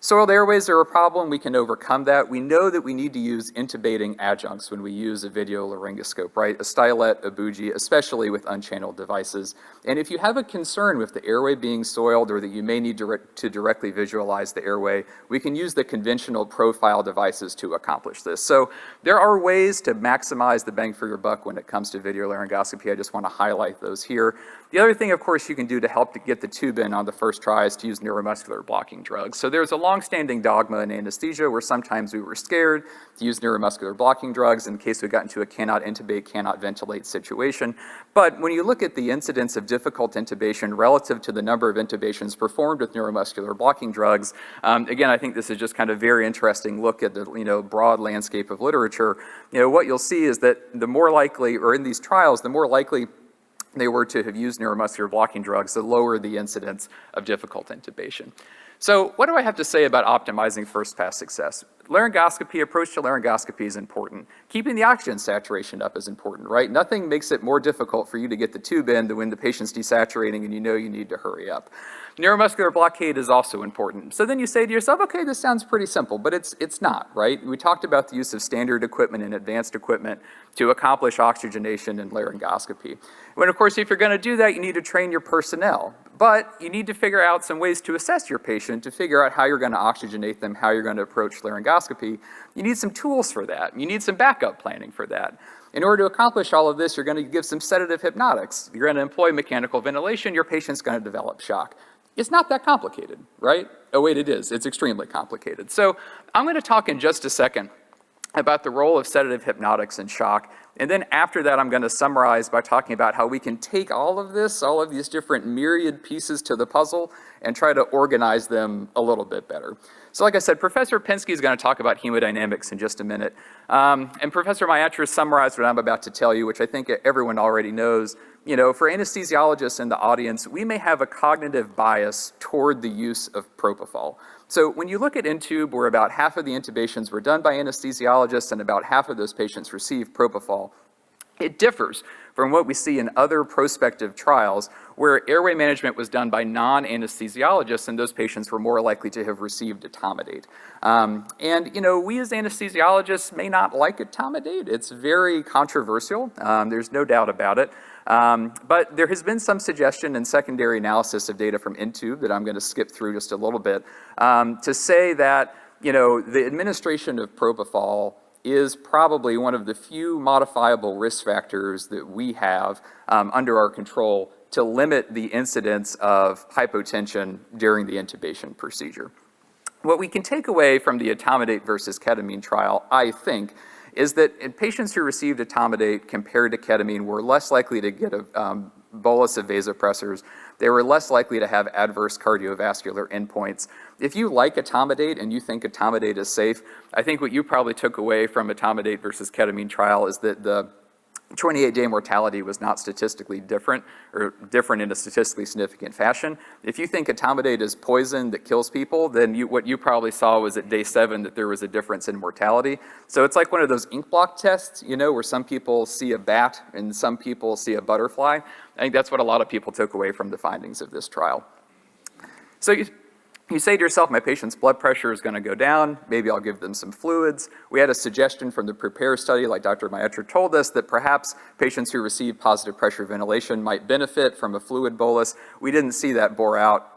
Soiled airways are a problem. We can overcome that. We know that we need to use intubating adjuncts when we use a video laryngoscope, right? A stylet, a bougie, especially with unchanneled devices. And if you have a concern with the airway being soiled or that you may need to directly visualize the airway, we can use the conventional profile devices to accomplish this. So there are ways to maximize the bang for your buck when it comes to video laryngoscopy. I just want to highlight those here. The other thing, of course, you can do to help to get the tube in on the first try is to use neuromuscular blocking drugs. So there's a long-standing dogma in anesthesia where sometimes we were scared to use neuromuscular blocking drugs in case we got into a cannot intubate, cannot ventilate situation. But when you look at the incidence of difficult intubation relative to the number of intubations performed with neuromuscular blocking drugs, again, I think this is just kind of a very interesting look at the broad landscape of literature. What you'll see is that the more likely, or in these trials, the more likely they were to have used neuromuscular blocking drugs, the lower the incidence of difficult intubation. So what do I have to say about optimizing first pass success? Laryngoscopy, approach to laryngoscopy is important. Keeping the oxygen saturation up is important, right? Nothing makes it more difficult for you to get the tube in than when the patient's desaturating and you need to hurry up. Neuromuscular blockade is also important. So then you say to yourself, okay, this sounds pretty simple, but it's not, right? We talked about the use of standard equipment and advanced equipment to accomplish oxygenation and laryngoscopy. When, of course, if you're going to do that, you need to train your personnel. But you need to figure out some ways to assess your patient to figure out how you're going to oxygenate them, how you're going to approach laryngoscopy. tracheoscopy, you need some tools for that. You need some backup planning for that. In order to accomplish all of this, you're going to give some sedative hypnotics. You're going to employ mechanical ventilation. Your patient's going to develop shock. It's not that complicated, right? Oh, wait, it is. It's extremely complicated. So I'm going to talk in just a second about the role of sedative hypnotics in shock. And then after that, I'm going to summarize by talking about how we can take all of this, all of these different myriad pieces to the puzzle, and try to organize them a little bit better. So like I said, Professor Pinsky is going to talk about hemodynamics in just a minute. And Professor Myatra summarized what I'm about to tell you, which I think everyone already knows. You know, for anesthesiologists in the audience, we may have a cognitive bias toward the use of propofol. So when you look at Intube, where about half of the intubations were done by anesthesiologists and about half of those patients received propofol, it differs from what we see in other prospective trials where airway management was done by non-anesthesiologists and those patients were more likely to have received etomidate. And you know, we as anesthesiologists may not like etomidate. It's very controversial. There's no doubt about it. But there has been some suggestion in secondary analysis of data from Intube that I'm going to skip through just a little bit to say that, you know, the administration of propofol is probably one of the few modifiable risk factors that we have under our control to limit the incidence of hypotension during the intubation procedure. What we can take away from the etomidate versus ketamine trial, I think, is that in patients who received etomidate compared to ketamine were less likely to get a bolus of vasopressors. They were less likely to have adverse cardiovascular endpoints. If you like etomidate and you think etomidate is safe, I think what you probably took away from etomidate versus ketamine trial is that the 28-day mortality was not statistically different or different in a statistically significant fashion. If you think etomidate is poison that kills people, then what you probably saw was at day 7 that there was a difference in mortality. So it's like one of those ink block tests, you know, where some people see a bat and some people see a butterfly. I think that's what a lot of people took away from the findings of this trial. So you say to yourself, my patient's blood pressure is going to go down, maybe I'll give them some fluids. We had a suggestion from the PREPARE study, like Dr. Myatra told us, that perhaps patients who receive positive pressure ventilation might benefit from a fluid bolus. We didn't see that bore out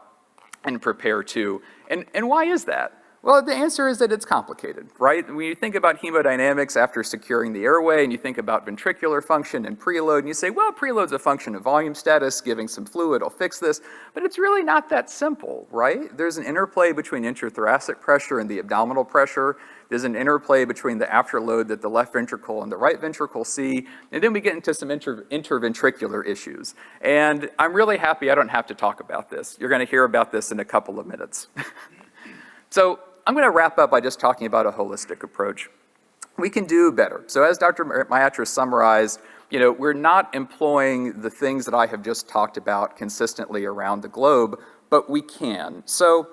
in PREPARE 2. And why is that? Well, the answer is that it's complicated, right? When you think about hemodynamics after securing the airway and you think about ventricular function and preload, and you say, well, preload's a function of volume status, giving some fluid will fix this, but it's really not that simple, right? There's an interplay between intrathoracic pressure and the abdominal pressure. There's an interplay between the afterload that the left ventricle and the right ventricle see, and then we get into some interventricular issues. And I'm really happy I don't have to talk about this. You're gonna hear about this in a couple of minutes. So I'm going to wrap up by just talking about a holistic approach. We can do better. So as Dr. Myatra summarized, you know, we're not employing the things that I have just talked about consistently around the globe, but we can. So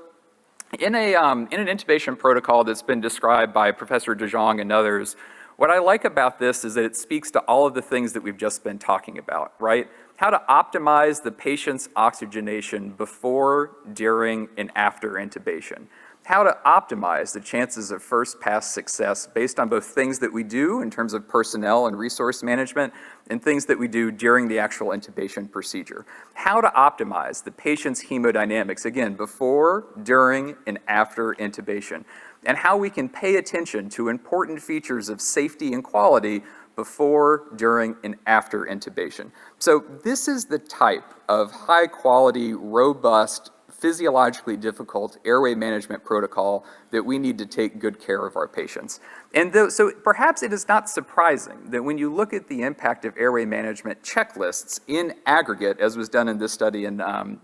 in an intubation protocol that's been described by Professor De Jong and others, what I like about this is that it speaks to all of the things that we've just been talking about, right? How to optimize the patient's oxygenation before, during, and after intubation. How to optimize the chances of first pass success based on both things that we do in terms of personnel and resource management and things that we do during the actual intubation procedure. How to optimize the patient's hemodynamics, again, before, during, and after intubation. And how we can pay attention to important features of safety and quality before, during, and after intubation. So this is the type of high quality, robust, physiologically difficult airway management protocol that we need to take good care of our patients. And so perhaps it is not surprising that when you look at the impact of airway management checklists in aggregate, as was done in this study in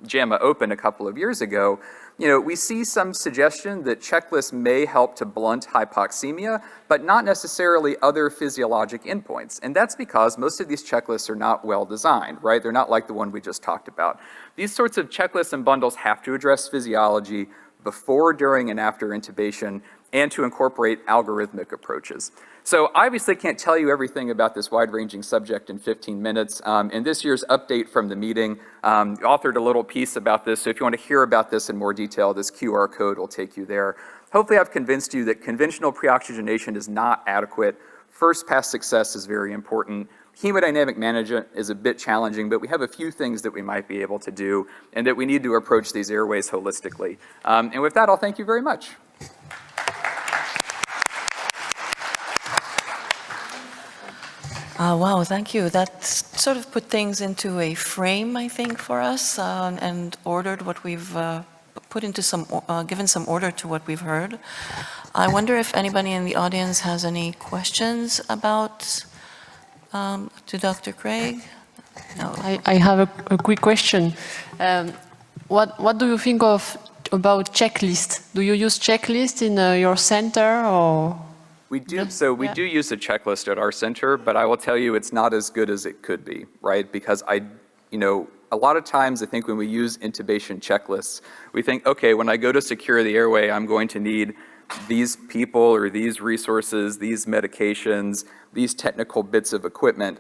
JAMA Open a couple of years ago, you know, we see some suggestion that checklists may help to blunt hypoxemia, but not necessarily other physiologic endpoints. And that's because most of these checklists are not well designed, right? They're not like the one we just talked about. These sorts of checklists and bundles have to address physiology before, during, and after intubation, and to incorporate algorithmic approaches. So I obviously can't tell you everything about this wide-ranging subject in 15 minutes. In this year's update from the meeting, authored a little piece about this, so if you want to hear about this in more detail, this QR code will take you there. Hopefully I've convinced you that conventional pre-oxygenation is not adequate. First pass success is very important. Hemodynamic management is a bit challenging, but we have a few things that we might be able to do and that we need to approach these airways holistically. And with that, I'll thank you very much. Wow, thank you. That sort of put things into a frame, I think, for us, and ordered what we've put into some, given some order to what we've heard. I wonder if anybody in the audience has any questions about, to Dr. Craig? No. I have a quick question. What do you think about checklist? Do you use checklist in your center or? We do, so we do use a checklist at our center, but I will tell you it's not as good as it could be, right? Because a lot of times I think when we use intubation checklists, we think, okay, when I go to secure the airway, I'm going to need these people or these resources, these medications, these technical bits of equipment.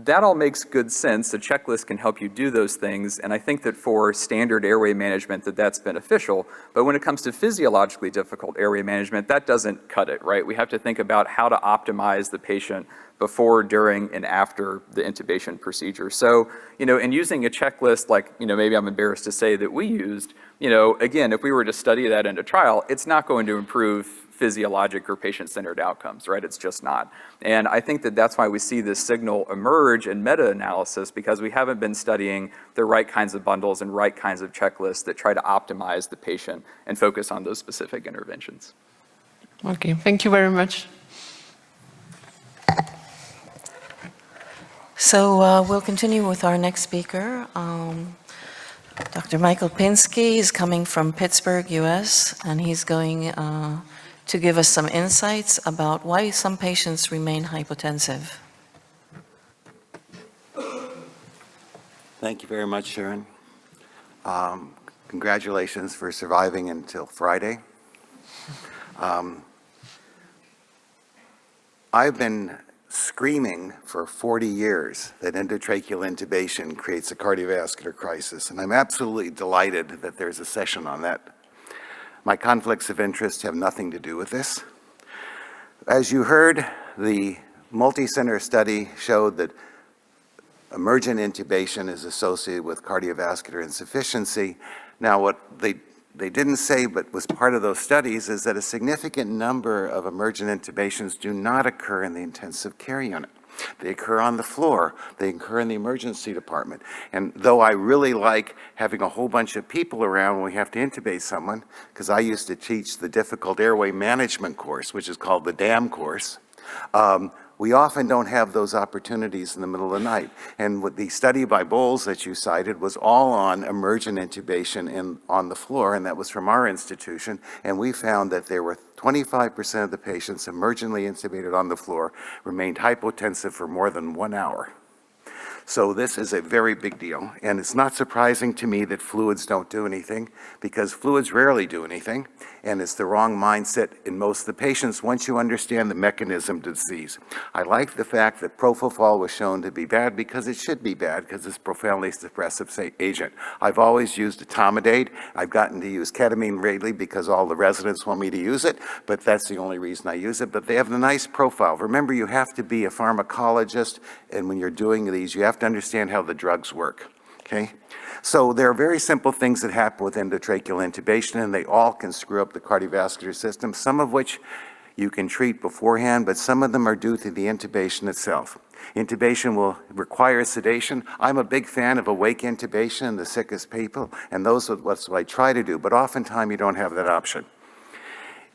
That all makes good sense. The checklist can help you do those things, and I think that for standard airway management that's beneficial, but when it comes to physiologically difficult airway management, that doesn't cut it, right? We have to think about how to optimize the patient before, during, and after the intubation procedure. So, in using a checklist like, maybe I'm embarrassed to say that we used, again, if we were to study that in a trial, it's not going to improve physiologic or patient-centered outcomes, right? It's just not. And I think that that's why we see this signal emerge in meta-analysis, because we haven't been studying the right kinds of bundles and right kinds of checklists that try to optimize the patient and focus on those specific interventions. Okay, thank you very much. So we'll continue with our next speaker. Dr. Michael Pinsky is coming from Pittsburgh, US, and he's going to give us some insights about why some patients remain hypotensive. Thank you very much, Sharon. Congratulations for surviving until Friday. I've been screaming for 40 years that endotracheal intubation creates a cardiovascular crisis, and I'm absolutely delighted that there's a session on that. My conflicts of interest have nothing to do with this. As you heard, the multi-center study showed that emergent intubation is associated with cardiovascular insufficiency. Now, what they didn't say, but was part of those studies, is that a significant number of emergent intubations do not occur in the intensive care unit. They occur on the floor. They occur in the emergency department. And though I really like having a whole bunch of people around when we have to intubate someone, because I used to teach the difficult airway management course, which is called the DAM course, we often don't have those opportunities in the middle of the night. And with the study by Bowles that you cited was all on emergent intubation on the floor, and that was from our institution. And we found that there were 25% of the patients emergently intubated on the floor remained hypotensive for more than 1 hour. So this is a very big deal. And it's not surprising to me that fluids don't do anything, because fluids rarely do anything, and it's the wrong mindset in most of the patients once you understand the mechanism of disease. I like the fact that propofol was shown to be bad, because it should be bad, because it's a profoundly suppressive agent. I've always used etomidate. I've gotten to use ketamine lately because all the residents want me to use it, but that's the only reason I use it. But they have a nice profile. Remember, you have to be a pharmacologist, and when you're doing these, you have to understand how the drugs work, okay? So there are very simple things that happen with endotracheal intubation, and they all can screw up the cardiovascular system, some of which you can treat beforehand, but some of them are due to the intubation itself. Intubation will require sedation. I'm a big fan of awake intubation in the sickest people, and those are what I try to do, but oftentimes you don't have that option.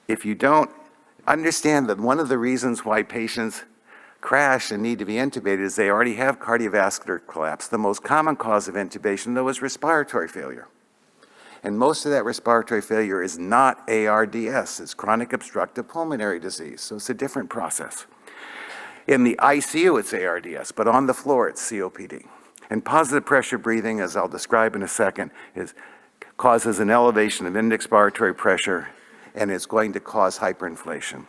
If you don't understand that one of the reasons why patients crash and need to be intubated is they already have cardiovascular collapse. The most common cause of intubation, though, is respiratory failure. And most of that respiratory failure is not ARDS. It's chronic obstructive pulmonary disease, so it's a different process. In the ICU, it's ARDS, but on the floor, it's COPD. And positive pressure breathing, as I'll describe in a second, causes an elevation of intra-expiratory pressure, and it's going to cause hyperinflation.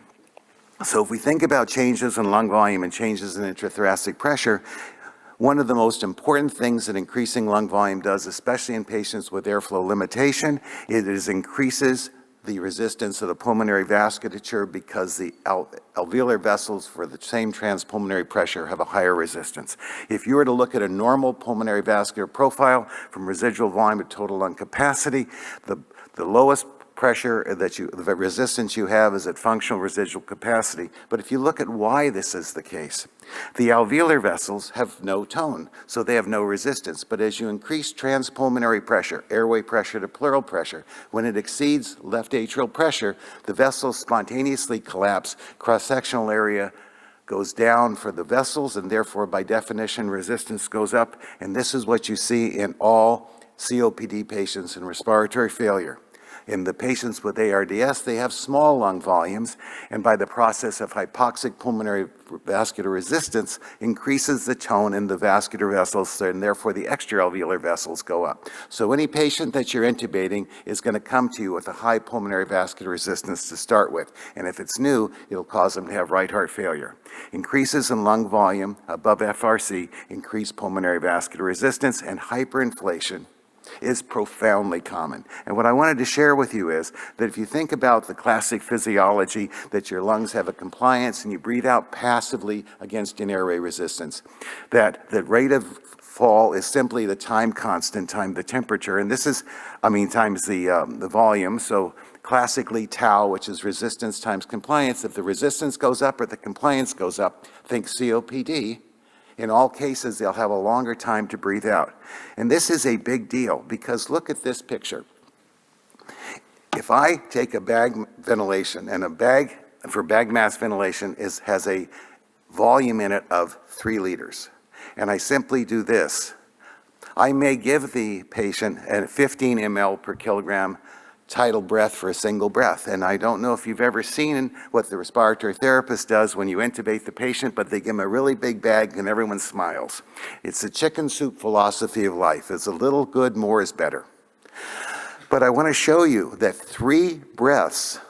So if we think about changes in lung volume and changes in intrathoracic pressure, one of the most important things that increasing lung volume does, especially in patients with airflow limitation, is increases the resistance of the pulmonary vasculature, because the alveolar vessels for the same transpulmonary pressure have a higher resistance. If you were to look at a normal pulmonary vascular profile from residual volume to total lung capacity, the lowest pressure the resistance you have is at functional residual capacity. But if you look at why this is the case, the alveolar vessels have no tone, so they have no resistance. But as you increase transpulmonary pressure, airway pressure to pleural pressure, when it exceeds left atrial pressure, the vessels spontaneously collapse, cross-sectional area goes down for the vessels, and therefore, by definition, resistance goes up. And this is what you see in all COPD patients in respiratory failure. In the patients with ARDS, they have small lung volumes, and by the process of hypoxic pulmonary vascular resistance, increases the tone in the vascular vessels, and therefore the extraalveolar vessels go up. So any patient that you're intubating is going to come to you with a high pulmonary vascular resistance to start with, and if it's new, it'll cause them to have right heart failure. Increases in lung volume above FRC increase pulmonary vascular resistance, and hyperinflation is profoundly common. And what I wanted to share with you is that if you think about the classic physiology, that your lungs have a compliance and you breathe out passively against an airway resistance, that the rate of fall is simply the time constant, time the temperature, and this is, times the volume. So classically tau, which is resistance times compliance. If the resistance goes up or the compliance goes up, think COPD. In all cases, they'll have a longer time to breathe out. And this is a big deal because look at this picture. If I take a bag ventilation, and a bag for bag mask ventilation has a volume in it of 3 liters, and I simply do this, I may give the patient a 15 ml per kilogram tidal breath for a single breath. And I don't know if you've ever seen what the respiratory therapist does when you intubate the patient, but they give them a really big bag and everyone smiles. It's the chicken soup philosophy of life. It's a little good, more is better. But I want to show you that 3 breaths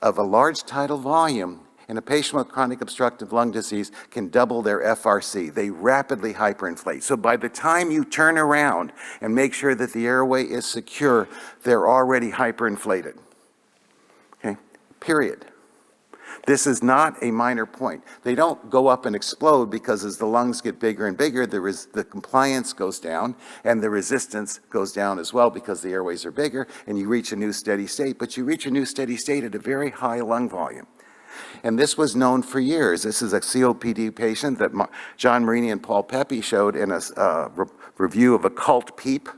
of a large tidal volume in a patient with chronic obstructive lung disease can double their FRC. They rapidly hyperinflate. So by the time you turn around and make sure that the airway is secure, they're already hyperinflated. Okay, period. This is not a minor point. They don't go up and explode because as the lungs get bigger and bigger, the compliance goes down and the resistance goes down as well because the airways are bigger and you reach a new steady state, but you reach a new steady state at a very high lung volume. And this was known for years. This is a COPD patient that John Marini and Paul Pepe showed in a review of occult PEEP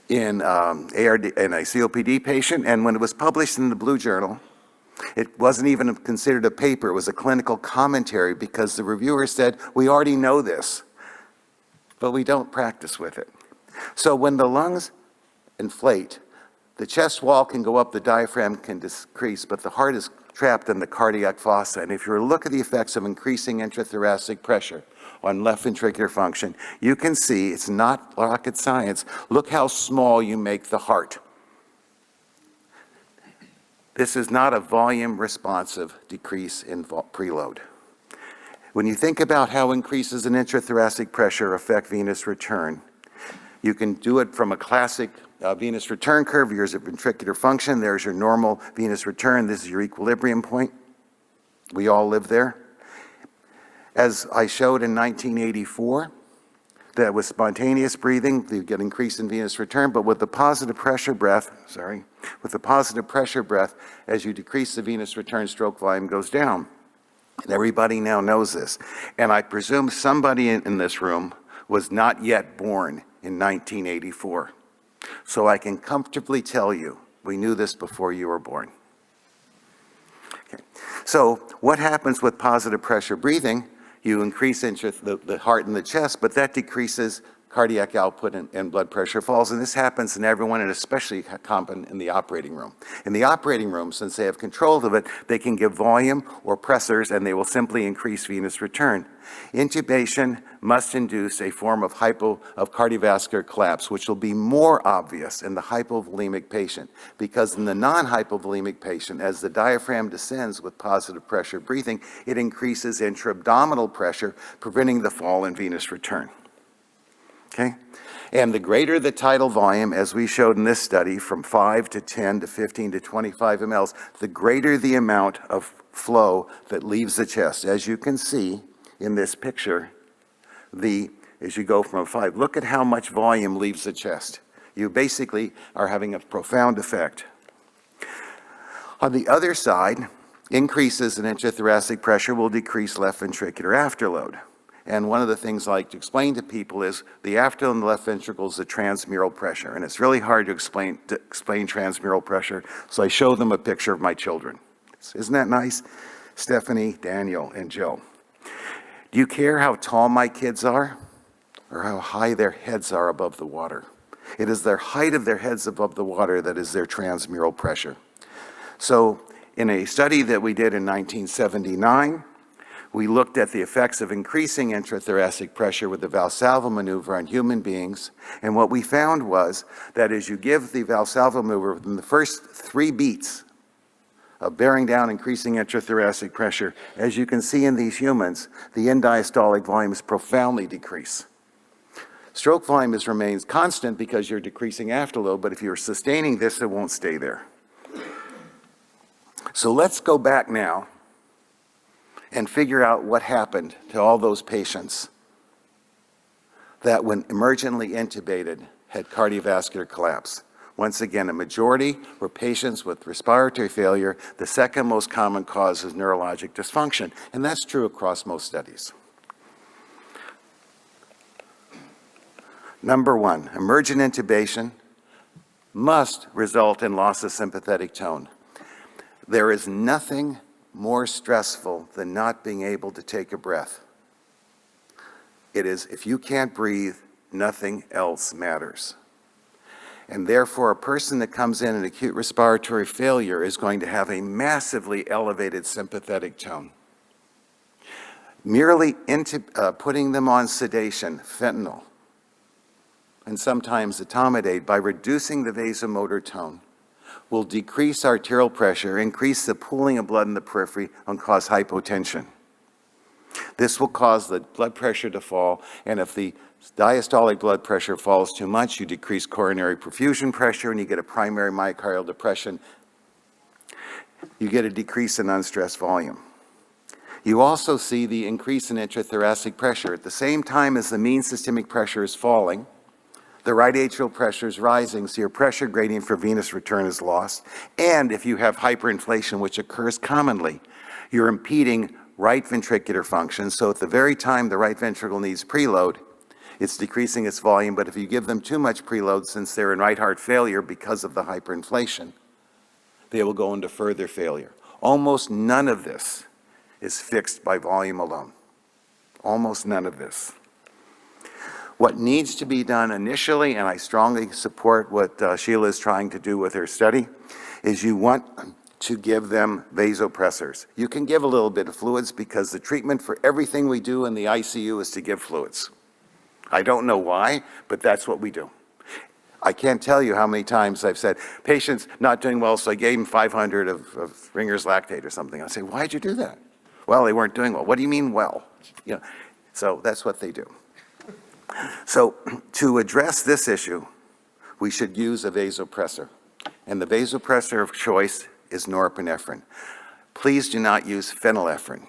in a COPD patient. And when it was published in the Blue Journal, it wasn't even considered a paper. It was a clinical commentary because the reviewer said, we already know this, but we don't practice with it. So when the lungs inflate, the chest wall can go up, the diaphragm can decrease, but the heart is trapped in the cardiac fossa. And if you look at the effects of increasing intrathoracic pressure on left ventricular function, you can see it's not rocket science. Look how small you make the heart. This is not a volume responsive decrease in preload. When you think about how increases in intrathoracic pressure affect venous return, you can do it from a classic venous return curve. Here's your ventricular function. There's your normal venous return. This is your equilibrium point. We all live there. As I showed in 1984, that with spontaneous breathing, you get increase in venous return, but with the positive pressure breath, as you decrease the venous return, stroke volume goes down. And everybody now knows this. And I presume somebody in this room was not yet born in 1984. So I can comfortably tell you, we knew this before you were born. Okay. So what happens with positive pressure breathing? You increase the heart and the chest, but that decreases cardiac output and blood pressure falls, and this happens in everyone, and especially common in the operating room. In the operating room, since they have control of it, they can give volume or pressors, and they will simply increase venous return. Intubation must induce a form of cardiovascular collapse, which will be more obvious in the hypovolemic patient, because in the non-hypovolemic patient, as the diaphragm descends with positive pressure breathing, it increases intra-abdominal pressure, preventing the fall in venous return. Okay? And the greater the tidal volume, as we showed in this study, from 5 to 10 to 15 to 25 mLs, the greater the amount of flow that leaves the chest. As you can see in this picture, as you go from 5, look at how much volume leaves the chest. You basically are having a profound effect. On the other side, increases in intrathoracic pressure will decrease left ventricular afterload. And one of the things I like to explain to people is the afterload in the left ventricle is the transmural pressure. And it's really hard to explain transmural pressure, so I show them a picture of my children. Isn't that nice? Stephanie, Daniel, and Joe. Do you care how tall my kids are or how high their heads are above the water? It is their height of their heads above the water that is their transmural pressure. So in a study that we did in 1979, we looked at the effects of increasing intrathoracic pressure with the Valsalva maneuver on human beings, and what we found was that as you give the Valsalva maneuver within the first 3 beats of bearing down increasing intrathoracic pressure, as you can see in these humans, the end diastolic volumes profoundly decrease. Stroke volume remains constant because you're decreasing afterload, but if you're sustaining this, it won't stay there. So let's go back now and figure out what happened to all those patients that when emergently intubated had cardiovascular collapse. Once again, a majority were patients with respiratory failure. The second most common cause is neurologic dysfunction, and that's true across most studies. Number 1, emergent intubation must result in loss of sympathetic tone. There is nothing more stressful than not being able to take a breath. It is, if you can't breathe, nothing else matters. And therefore, a person that comes in acute respiratory failure is going to have a massively elevated sympathetic tone. Merely putting them on sedation, fentanyl, and sometimes etomidate, by reducing the vasomotor tone, will decrease arterial pressure, increase the pooling of blood in the periphery, and cause hypotension. This will cause the blood pressure to fall, and if the diastolic blood pressure falls too much, you decrease coronary perfusion pressure and you get a primary myocardial depression. You get a decrease in unstressed volume. You also see the increase in intrathoracic pressure. At the same time as the mean systemic pressure is falling, the right atrial pressure is rising, so your pressure gradient for venous return is lost. And if you have hyperinflation, which occurs commonly, you're impeding right ventricular function, so at the very time the right ventricle needs preload, it's decreasing its volume, but if you give them too much preload, since they're in right heart failure because of the hyperinflation, they will go into further failure. Almost none of this is fixed by volume alone. Almost none of this. What needs to be done initially, and I strongly support what Sheila is trying to do with her study, is you want to give them vasopressors. You can give a little bit of fluids because the treatment for everything we do in the ICU is to give fluids. I don't know why, but that's what we do. I can't tell you how many times I've said, patient's not doing well, so I gave him 500 of Ringer's lactate or something. I say, why'd you do that? Well, they weren't doing well. What do you mean well? You know, so that's what they do. So to address this issue, we should use a vasopressor. And the vasopressor of choice is norepinephrine. Please do not use phenylephrine.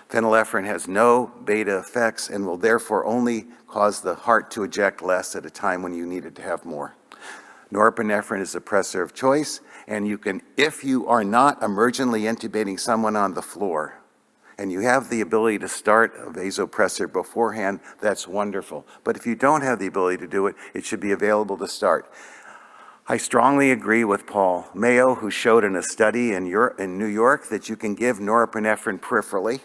Phenylephrine has no beta effects and will therefore only cause the heart to eject less at a time when you need it to have more. Norepinephrine is the pressor of choice, and you can, if you are not emergently intubating someone on the floor, and you have the ability to start a vasopressor beforehand, that's wonderful. But if you don't have the ability to do it, it should be available to start. I strongly agree with Paul Mayo, who showed in a study in New York that you can give norepinephrine peripherally,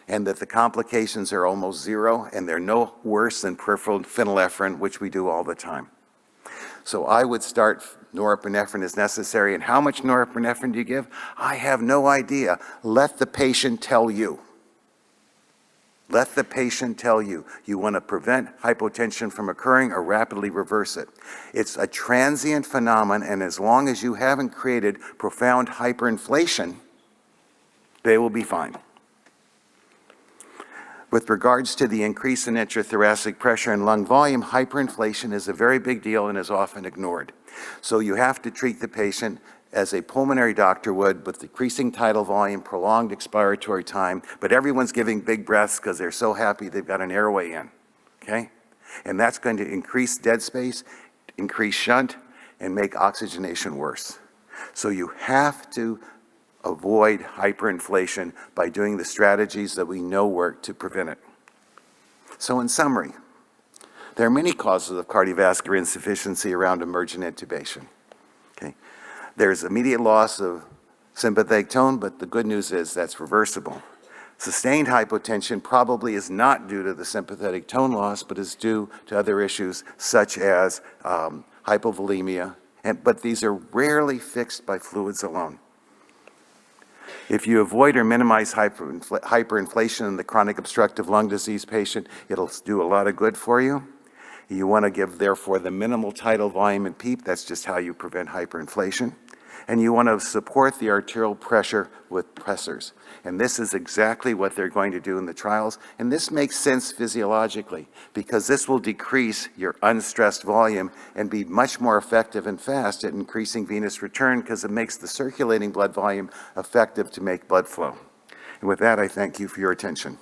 and that the complications are almost zero, and they're no worse than peripheral phenylephrine, which we do all the time. So I would start norepinephrine as necessary. And how much norepinephrine do you give? I have no idea. Let the patient tell you. Let the patient tell you. You want to prevent hypotension from occurring or rapidly reverse it. It's a transient phenomenon, and as long as you haven't created profound hyperinflation, they will be fine. With regards to the increase in intrathoracic pressure and lung volume, hyperinflation is a very big deal and is often ignored. So you have to treat the patient as a pulmonary doctor would, with decreasing tidal volume, prolonged expiratory time, but everyone's giving big breaths because they're so happy they've got an airway in, okay? And that's going to increase dead space, increase shunt, and make oxygenation worse. So you have to avoid hyperinflation by doing the strategies that we know work to prevent it. So in summary, there are many causes of cardiovascular insufficiency around emergent intubation. Okay? There's immediate loss of sympathetic tone, but the good news is that's reversible. Sustained hypotension probably is not due to the sympathetic tone loss, but is due to other issues such as hypovolemia, but these are rarely fixed by fluids alone. If you avoid or minimize hyperinflation in the chronic obstructive lung disease patient, it'll do a lot of good for you. You want to give, therefore, the minimal tidal volume and PEEP. That's just how you prevent hyperinflation. And you want to support the arterial pressure with pressors. And this is exactly what they're going to do in the trials. And this makes sense physiologically, because this will decrease your unstressed volume and be much more effective and fast at increasing venous return, because it makes the circulating blood volume effective to make blood flow. And with that, I thank you for your attention.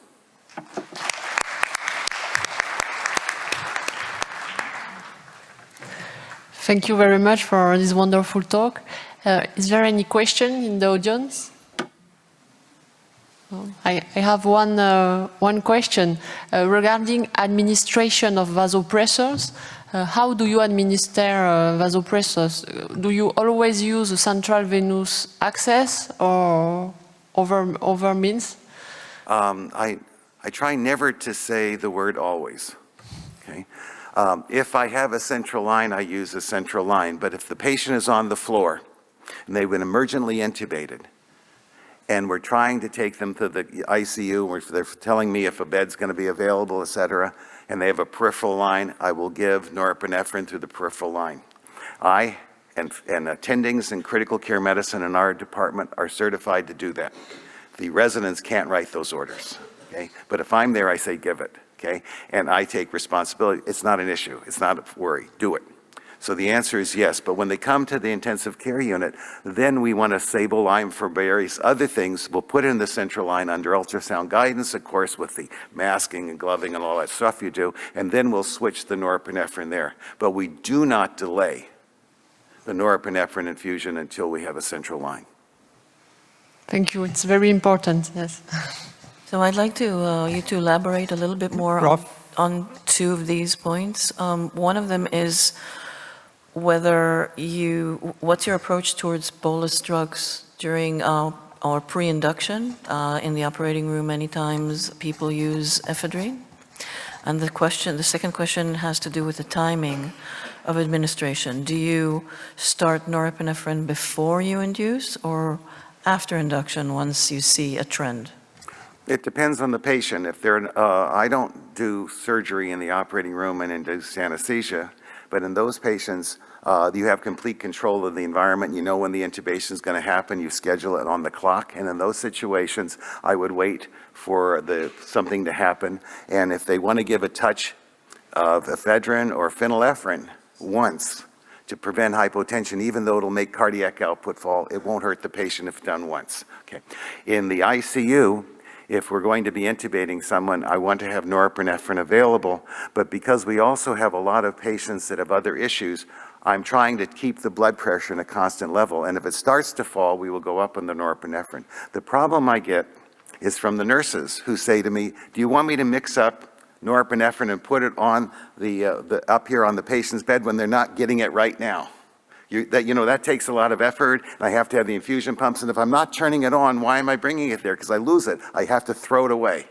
Thank you very much for this wonderful talk. Is there any question in the audience? I have one question regarding administration of vasopressors. How do you administer vasopressors? Do you always use a central venous access or other means? I try never to say the word always. Okay. If I have a central line, I use a central line. But if the patient is on the floor and they've been emergently intubated, and we're trying to take them to the ICU, where they're telling me if a bed's going to be available, et cetera, and they have a peripheral line, I will give norepinephrine through the peripheral line. I and attendings in critical care medicine in our department are certified to do that. The residents can't write those orders, okay? But if I'm there, I say give it, okay? And I take responsibility. It's not an issue. It's not a worry. Do it. So the answer is yes, but when they come to the intensive care unit, then we want a stable line for various other things. We'll put in the central line under ultrasound guidance, of course, with the masking and gloving and all that stuff you do, and then we'll switch the norepinephrine there. But we do not delay the norepinephrine infusion until we have a central line. Thank you. It's very important, yes. So I'd like to you to elaborate a little bit more on two of these points. One of them is what's your approach towards bolus drugs during our pre-induction? In the operating room, many times people use ephedrine. And the second question has to do with the timing of administration. Do you start norepinephrine before you induce or after induction once you see a trend? It depends on the patient. If they're, I don't do surgery in the operating room and induce anesthesia, but in those patients, you have complete control of the environment. You know when the intubation is going to happen. You schedule it on the clock. And in those situations, I would wait for something to happen. And if they want to give a touch of ephedrine or phenylephrine once to prevent hypotension, even though it'll make cardiac output fall, it won't hurt the patient if done once. Okay. In the ICU, if we're going to be intubating someone, I want to have norepinephrine available, but because we also have a lot of patients that have other issues, I'm trying to keep the blood pressure in a constant level, and if it starts to fall, we will go up on the norepinephrine. The problem I get is from the nurses who say to me, do you want me to mix up norepinephrine and put it on up here on the patient's bed when they're not getting it right now? That takes a lot of effort, and I have to have the infusion pumps, and if I'm not turning it on, why am I bringing it there? Because I lose it. I have to throw it away.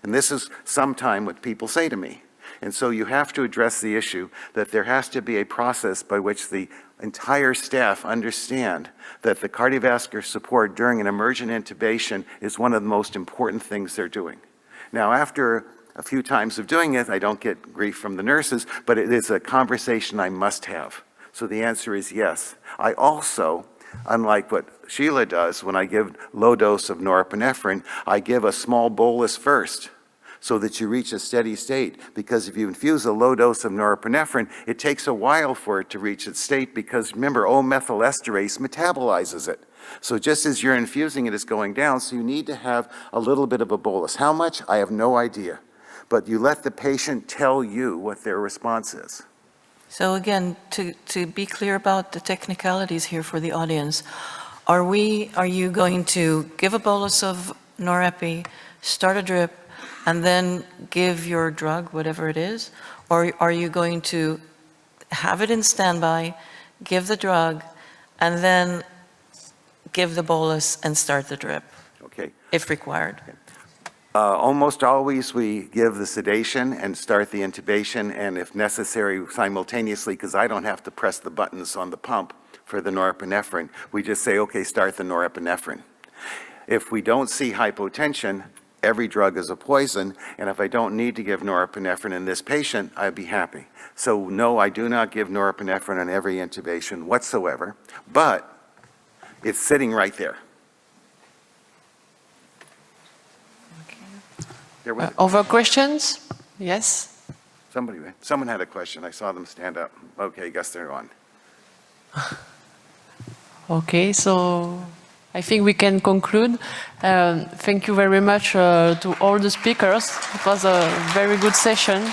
And this is sometimes what people say to me. And so you have to address the issue that there has to be a process by which the entire staff understand that the cardiovascular support during an emergent intubation is one of the most important things they're doing. Now, after a few times of doing it, I don't get grief from the nurses, but it is a conversation I must have. So the answer is yes. I also, unlike what Sheila does, when I give low dose of norepinephrine, I give a small bolus first so that you reach a steady state. Because if you infuse a low dose of norepinephrine, it takes a while for it to reach its state because remember, O-methylesterase metabolizes it. So just as you're infusing it, it's going down, so you need to have a little bit of a bolus. How much? I have no idea. But you let the patient tell you what their response is. So again, to be clear about the technicalities here for the audience, are you going to give a bolus of norepi, start a drip, and then give your drug, whatever it is? Or are you going to have it in standby, give the drug, and then give the bolus and start the drip, Okay. if required? Almost always, we give the sedation and start the intubation, and if necessary, simultaneously, because I don't have to press the buttons on the pump for the norepinephrine, we just say, okay, start the norepinephrine. If we don't see hypotension, every drug is a poison, and if I don't need to give norepinephrine in this patient, I'd be happy. So no, I do not give norepinephrine on every intubation whatsoever, but it's sitting right there. There was Other questions? Yes? someone had a question. I saw them stand up. Okay, guess they're on. Okay, so I think we can conclude. Thank you very much to all the speakers. It was a very good session.